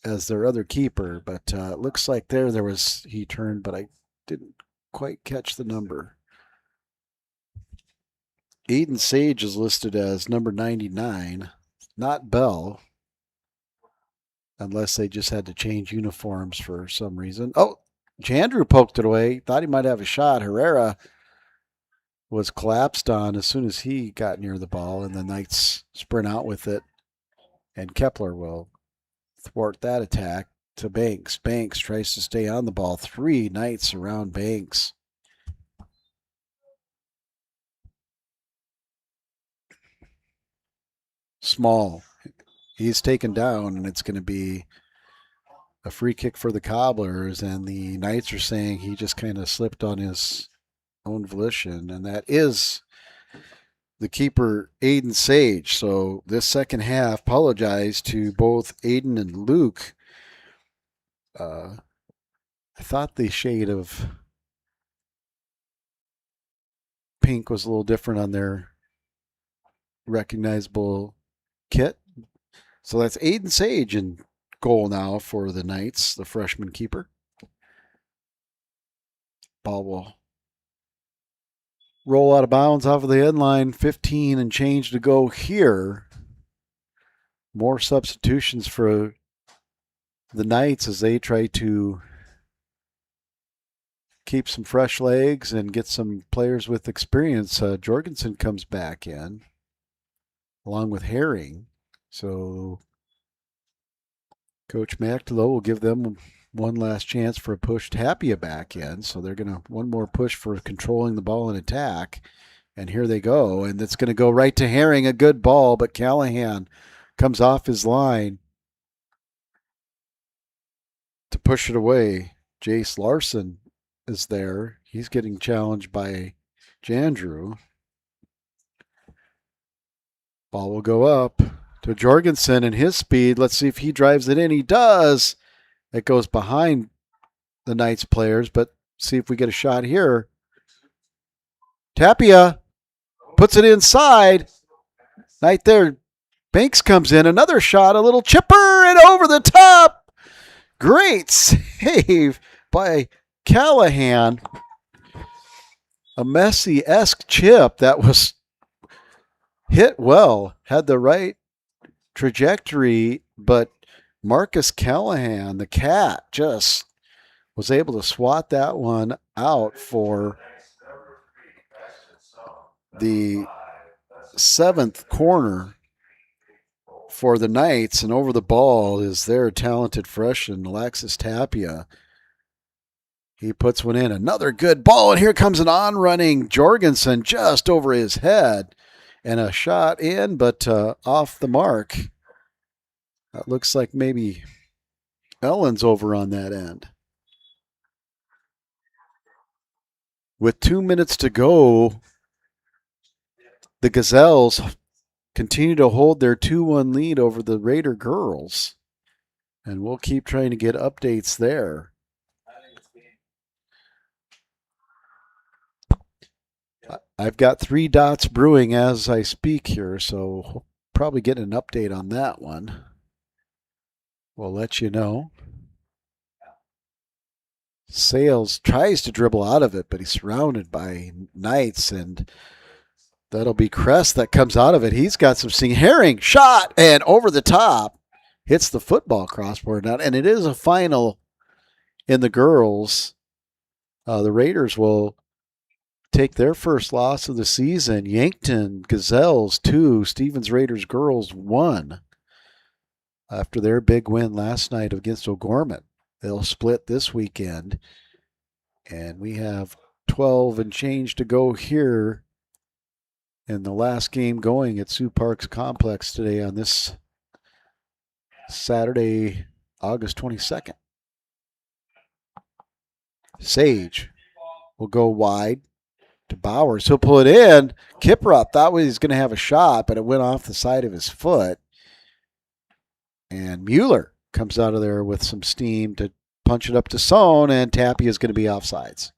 A: as their other keeper, but it looks like there was, he turned, but I didn't quite catch the number. Aiden Sage is listed as number 99, not Bell, unless they just had to change uniforms for some reason. Oh, Jandrew poked it away. Thought he might have a shot. Herrera was collapsed on as soon as he got near the ball, and the Knights sprint out with it, and Kepler will thwart that attack to Banks. Banks tries to stay on the ball. 3 Knights around Banks. Small. He's taken down, and it's going to be a free kick for the Cobblers, and the Knights are saying he just kind of slipped on his own volition, and that is the keeper, Aiden Sage. So this second half, apologize to both Aiden and Luke. I thought the shade of pink was a little different on their recognizable kit. So that's Aiden Sage in goal now for the Knights, the freshman keeper. Ball will roll out of bounds off of the end line. 15 and change to go here. More substitutions for the Knights as they try to keep some fresh legs and get some players with experience. Jorgensen comes back in along with Herring. So Coach Mactelo will give them one last chance for a push. Tapia back in. So they're going to one more push for controlling the ball in attack. And here they go. And it's going to go right to Herring. A good ball, but Callahan comes off his line to push it away. Jace Larson is there. He's getting challenged by Jandrew. Ball will go up to Jorgensen and his speed. Let's see if he drives it in. He does. It goes behind the Knights players, but see if we get a shot here. Tapia puts it inside. Right there. Banks comes in. Another shot. A little chipper and over the top. Great save by Callahan. A Messi-esque chip that was hit well. Had the right trajectory, but Marcus Callahan, the cat, just was able to swat that one out for the 7th corner for the Knights, and over the ball is their talented freshman, Alexis Tapia. He puts one in. Another good ball, and here comes an on-running Jorgensen just over his head. And a shot in, but off the mark. That looks like maybe Ellen's over on that end. With 2 minutes to go, the Gazelles continue to hold their 2-1 lead over the Raider girls. And we'll keep trying to get updates there. I've got 3 dots brewing as I speak here, so probably getting an update on that one. We'll let you know. Sales tries to dribble out of it, but he's surrounded by Knights, and that'll be Crest that comes out of it. He's got some seeing. Herring, shot, and over the top. Hits the football crossbar net, and it is a final in the girls. The Raiders will take their first loss of the season. Yankton Gazelles 2, Stevens Raiders girls 1. After their big win last night against O'Gorman. They'll split this weekend. And we have 12 and change to go here in the last game going at Sioux Parks Complex today on this Saturday, August 22nd. Sage will go wide to Bowers. He'll pull it in. Kiprop thought he was going to have a shot, but it went off the side of his foot. And Mueller comes out of there with some steam to punch it up to Sohn, and Tapia is going to be offsides.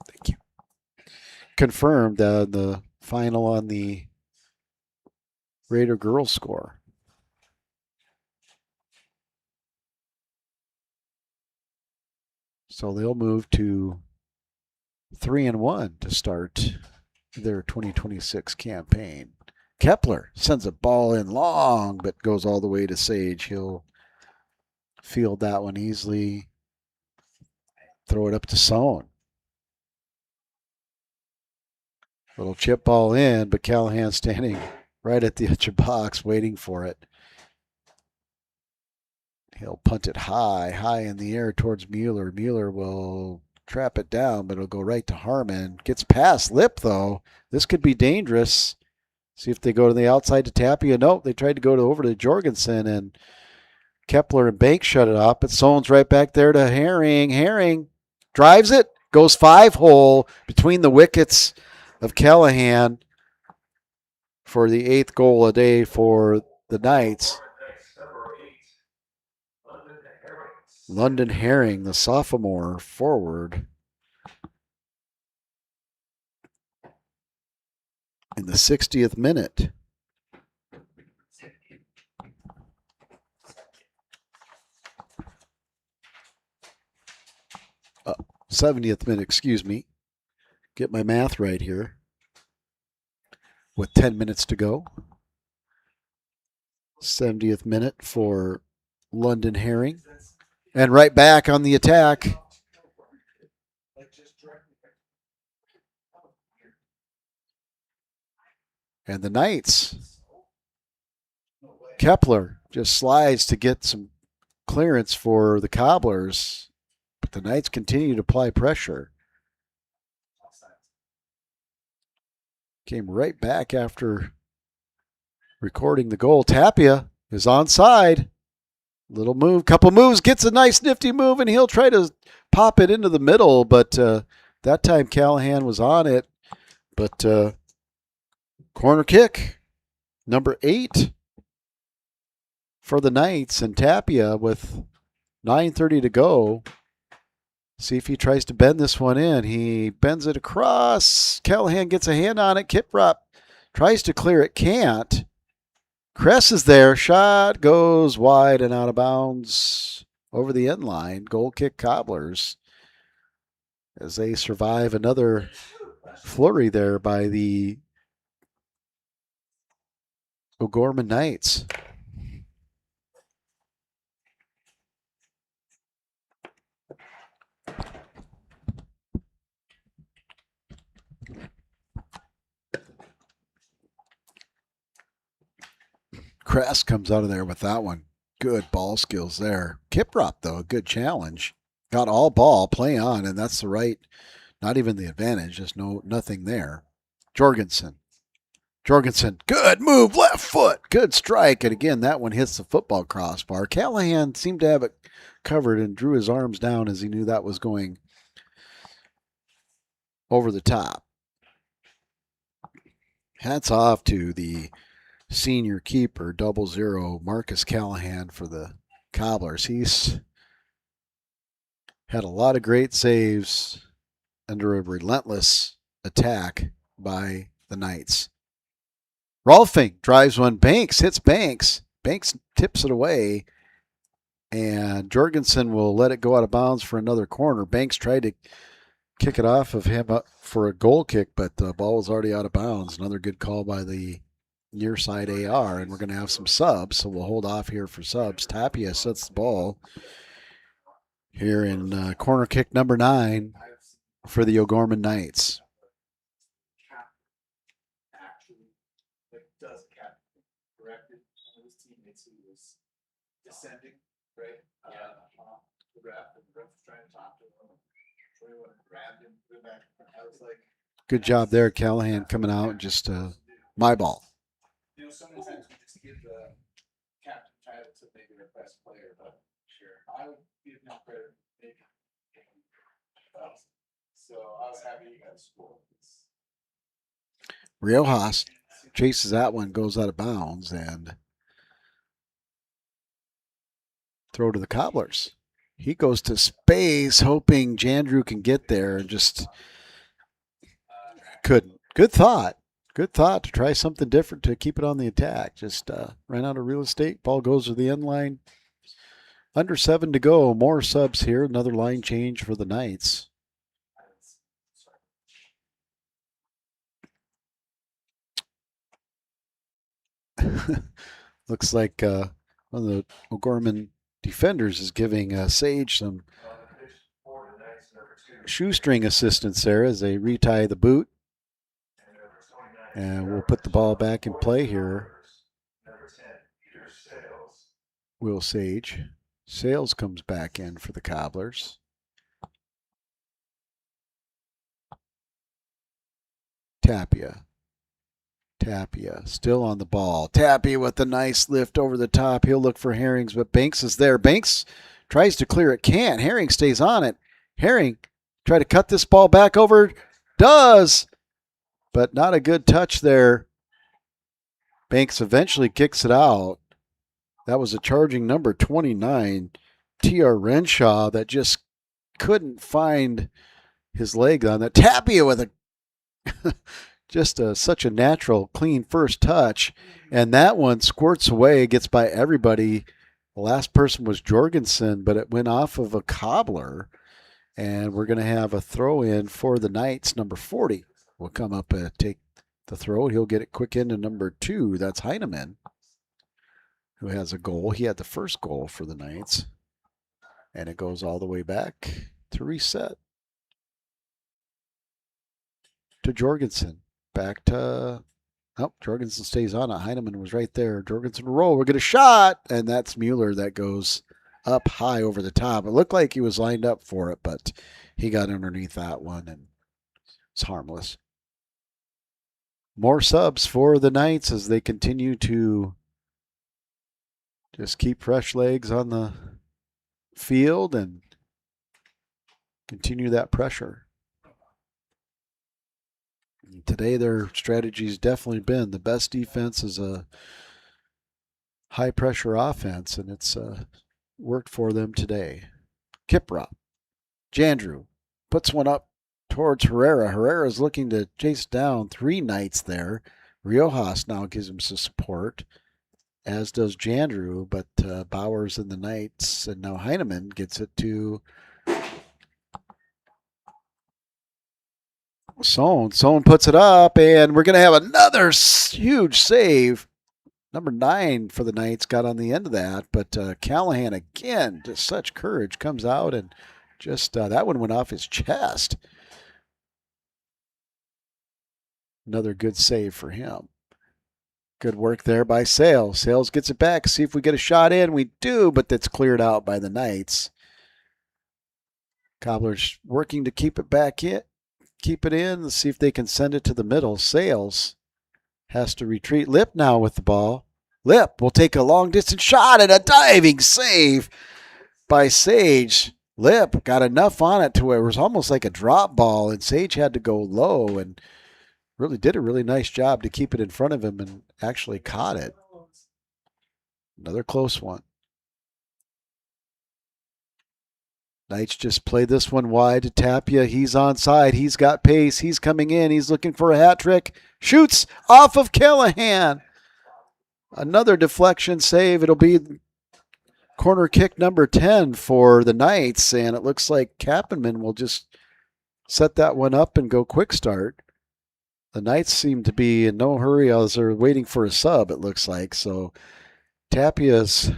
A: Thank you. Confirmed the final on the Raider girls score. So they'll move to 3-1 to start their 2026 campaign. Kepler sends a ball in long, but goes all the way to Sage. He'll field that one easily. throw it up to Sohn. Little chip ball in, but Callahan standing right at the edge of box waiting for it. He'll punt it high in the air towards Mueller. Mueller will trap it down, but it'll go right to Harmon. Gets past Lip, though. This could be dangerous. See if they go to the outside to Tapia. Nope, they tried to go over to Jorgensen, and Kepler and Banks shut it off, but Sohn's right back there to Herring. Herring drives it, goes 5-hole between the wickets of Callahan for the 8th goal a day for the Knights. London Herring, the sophomore forward. In the 60th minute. 70th minute, excuse me. Get my math right here. With 10 minutes to go. 70th minute for London Herring. And right back on the attack. And the Knights. Kepler just slides to get some clearance for the Cobblers. But the Knights continue to apply pressure. Came right back after recording the goal. Tapia is onside. Little move, couple moves, gets a nice nifty move, and he'll try to pop it into the middle, but that time Callahan was on it. But corner kick, number 8 for the Knights, and Tapia with 9:30 to go. See if he tries to bend this one in. He bends it across. Callahan gets a hand on it. Kiprop tries to clear it, can't. Kress is there. Shot goes wide and out of bounds over the end line. Goal kick Cobblers as they survive another flurry there by the O'Gorman Knights. Kress comes out of there with that one. Good ball skills there. Kiprop, though, a good challenge. Got all ball, play on, and that's the right, not even the advantage, just nothing there. Jorgensen, good move, left foot, good strike, and again, that one hits the football crossbar. Callahan seemed to have it covered and drew his arms down as he knew that was going over the top. Hats off to the senior keeper, 00, Marcus Callahan for the Cobblers. He's had a lot of great saves under a relentless attack by the Knights. Rolfing drives one. Banks hits Banks. Banks tips it away, and Jorgensen will let it go out of bounds for another corner. Banks tried to kick it off of him up for a goal kick, but the ball was already out of bounds. Another good call by the near side AR, and we're going to have some subs, so we'll hold off here for subs. Tapia sets the ball here in corner kick number 9 for the O'Gorman Knights. Good job there, Callahan coming out and just my ball.
F: Sometimes we just give the captain title to maybe their best player, but sure, I would give him credit for making it. So I was happy you got scored.
A: Riojas chases that one, goes out of bounds, and throw to the Cobblers. He goes to space, hoping Jandrew can get there, and just couldn't. Good thought. Good thought to try something different to keep it on the attack. Just ran out of real estate. Ball goes to the end line. Under 7 to go. More subs here. Another line change for the Knights. Looks like one of the O'Gorman defenders is giving Sage some shoestring assistance there as they retie the boot. And we'll put the ball back in play here. Will Sage. Sales comes back in for the Cobblers. Tapia still on the ball. Tapia with a nice lift over the top. He'll look for Herrings, but Banks is there. Banks tries to clear it. Can't. Herring stays on it. Herring try to cut this ball back over. Does. But not a good touch there. Banks eventually kicks it out. That was a charging number 29, T.R. Renshaw, that just couldn't find his leg on that. Tapia with a just such a natural, clean first touch. And that one squirts away, gets by everybody. The last person was Jorgensen, but it went off of a Cobbler. And we're going to have a throw in for the Knights. Number 40 will come up and take the throw. He'll get it quick into number 2. That's Heineman, who has a goal. He had the first goal for the Knights. And it goes all the way back to reset. To Jorgensen. Back to, Jorgensen stays on it. Heineman was right there. Jorgensen roll. We'll get a shot. And that's Mueller that goes up high over the top. It looked like he was lined up for it, but he got underneath that one and it's harmless. More subs for the Knights as they continue to just keep fresh legs on the field and continue that pressure. Today their strategy's definitely been the best defense is a high pressure offense, and it's worked for them today. Kipra. Jandrew puts one up towards Herrera. Herrera's looking to chase down 3 Knights there. Riojas now gives him some support, as does Jandrew, but Bowers and the Knights, and now Heineman gets it to Sohn. Sohn puts it up, and we're going to have another huge save. Number 9 for the Knights got on the end of that, but Callahan again, just such courage, comes out and just that one went off his chest. Another good save for him. Good work there by Sales. Sales gets it back. See if we get a shot in. We do, but that's cleared out by the Knights. Cobblers working to keep it back in. Keep it in. Let's see if they can send it to the middle. Sales has to retreat. Lip now with the ball. Lip will take a long distance shot and a diving save by Sage. Lip got enough on it to where it was almost like a drop ball, and Sage had to go low and really did a really nice job to keep it in front of him and actually caught it. Another close one. Knights just play this one wide to Tapia. He's onside. He's got pace. He's coming in. He's looking for a hat trick. Shoots off of Callahan. Another deflection save. It'll be corner kick number 10 for the Knights, and it looks like Kappenman will just set that one up and go quick start. The Knights seem to be in no hurry as they're waiting for a sub, it looks like. So Tapia's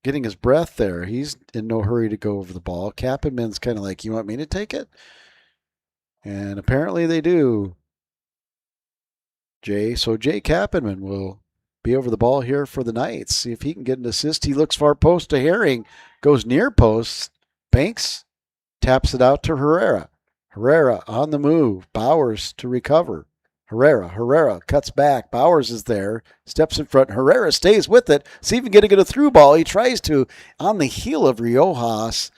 A: getting his breath there. He's in no hurry to go over the ball. Kappenman's kind of like, you want me to take it? And apparently they do. Jay Kappenman will be over the ball here for the Knights. See if he can get an assist. He looks far post to Herring. Goes near post. Banks taps it out to Herrera. Herrera on the move. Bowers to recover. Herrera cuts back. Bowers is there. Steps in front. Herrera stays with it. See if he can get a through ball. He tries to on the heel of Riojas.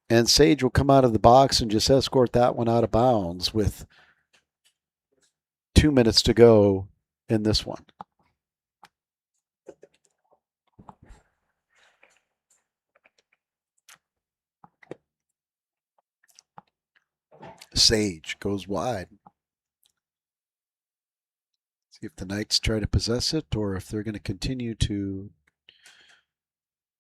A: And Sage will come out of the box and just escort that one out of bounds with 2 minutes to go in this one. Sage goes wide. See if the Knights try to possess it or if they're going to continue to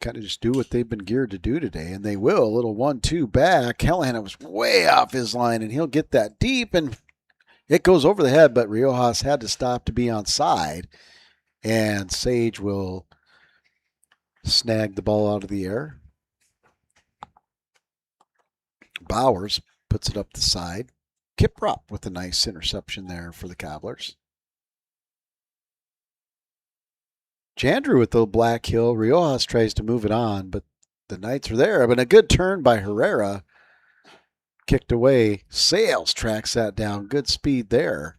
A: kind of just do what they've been geared to do today. And they will. A little 1-2 back. Callahan was way off his line, and he'll get that deep, and it goes over the head, but Riojas had to stop to be onside. And Sage will snag the ball out of the air. Bowers puts it up the side. Kiprop with a nice interception there for the Cobblers. Jandrew with the Black Hill. Riojas tries to move it on, but the Knights are there. But a good turn by Herrera. Kicked away. Sales tracks that down. Good speed there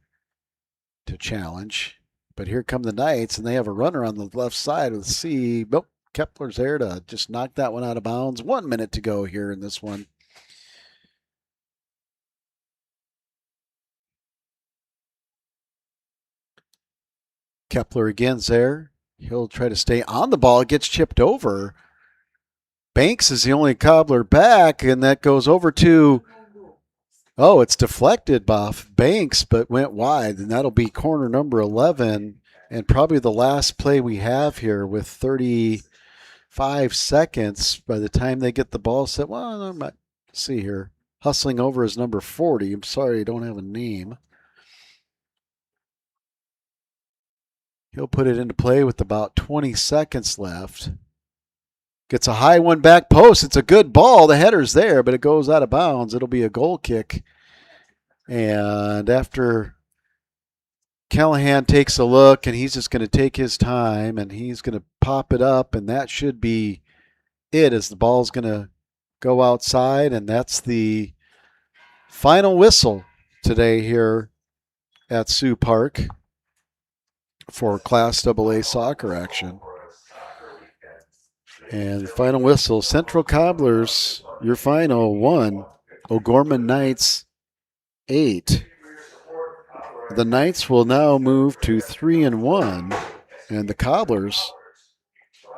A: to challenge. But here come the Knights, and they have a runner on the left side with C. Nope, Kepler's there to just knock that one out of bounds. 1 minute to go here in this one. Kepler again's there. He'll try to stay on the ball. It gets chipped over. Banks is the only Cobbler back, and that goes over to, it's deflected off Banks, but went wide, and that'll be corner number 11, and probably the last play we have here with 35 seconds by the time they get the ball set. Well, I might see here. Hustling over is number 40. I'm sorry, I don't have a name. He'll put it into play with about 20 seconds left. Gets a high one back post. It's a good ball. The header's there, but it goes out of bounds. It'll be a goal kick. And after Callahan takes a look, and he's just going to take his time, and he's going to pop it up, and that should be it as the ball's going to go outside, and that's the final whistle today here at Sioux Park for Class AA soccer action. And final whistle, Central Cobblers, your final 1, O'Gorman Knights 8. The Knights will now move to 3-1, and the Cobblers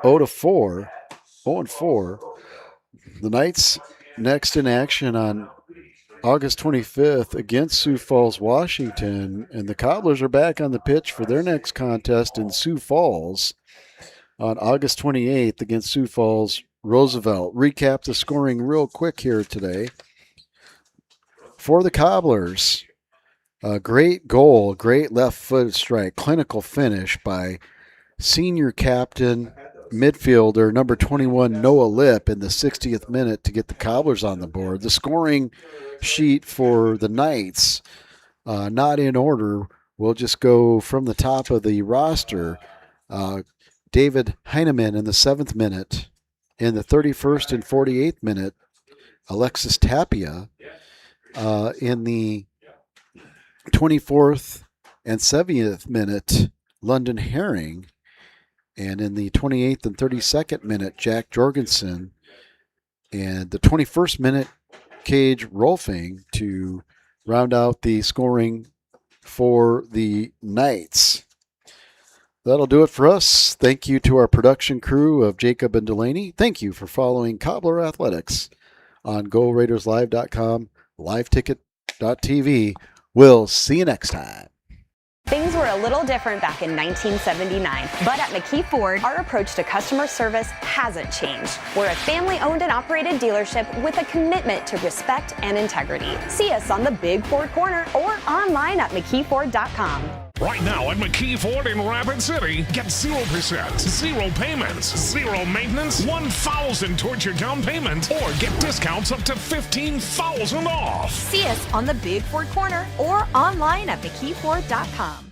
A: 0-4, 0-4. The Knights next in action on August 25th against Sioux Falls, Washington, and the Cobblers are back on the pitch for their next contest in Sioux Falls on August 28th against Sioux Falls, Roosevelt. Recap the scoring real quick here today. For the Cobblers, a great goal, great left-footed strike, clinical finish by senior captain, midfielder, number 21, Noah Lipp in the 60th minute to get the Cobblers on the board. The scoring sheet for the Knights, not in order. We'll just go from the top of the roster. David Heineman in the 7th minute. In the 31st and 48th minute, Alexis Tapia. In the 24th and 70th minute, London Herring. And in the 28th and 32nd minute, Jack Jorgensen. And the 21st minute, Cage Rolfing to round out the scoring for the Knights. That'll do it for us. Thank you to our production crew of Jacob and Delaney. Thank you for following Cobbler Athletics on GoRaidersLive.com, LiveTicket.tv. We'll see you next time.
G: Things were a little different back in 1979, but at McKee Ford, our approach to customer service hasn't changed. We're a family-owned and operated dealership with a commitment to respect and integrity. See us on the Big Ford Corner or online at McKeeFord.com.
H: Right now at McKee Ford in Rapid City, get 0%, 0 payments, 0 maintenance, $1,000 towards your down payment, or get discounts up to $15,000 off.
G: See us on the Big Ford Corner or online at McKeeFord.com.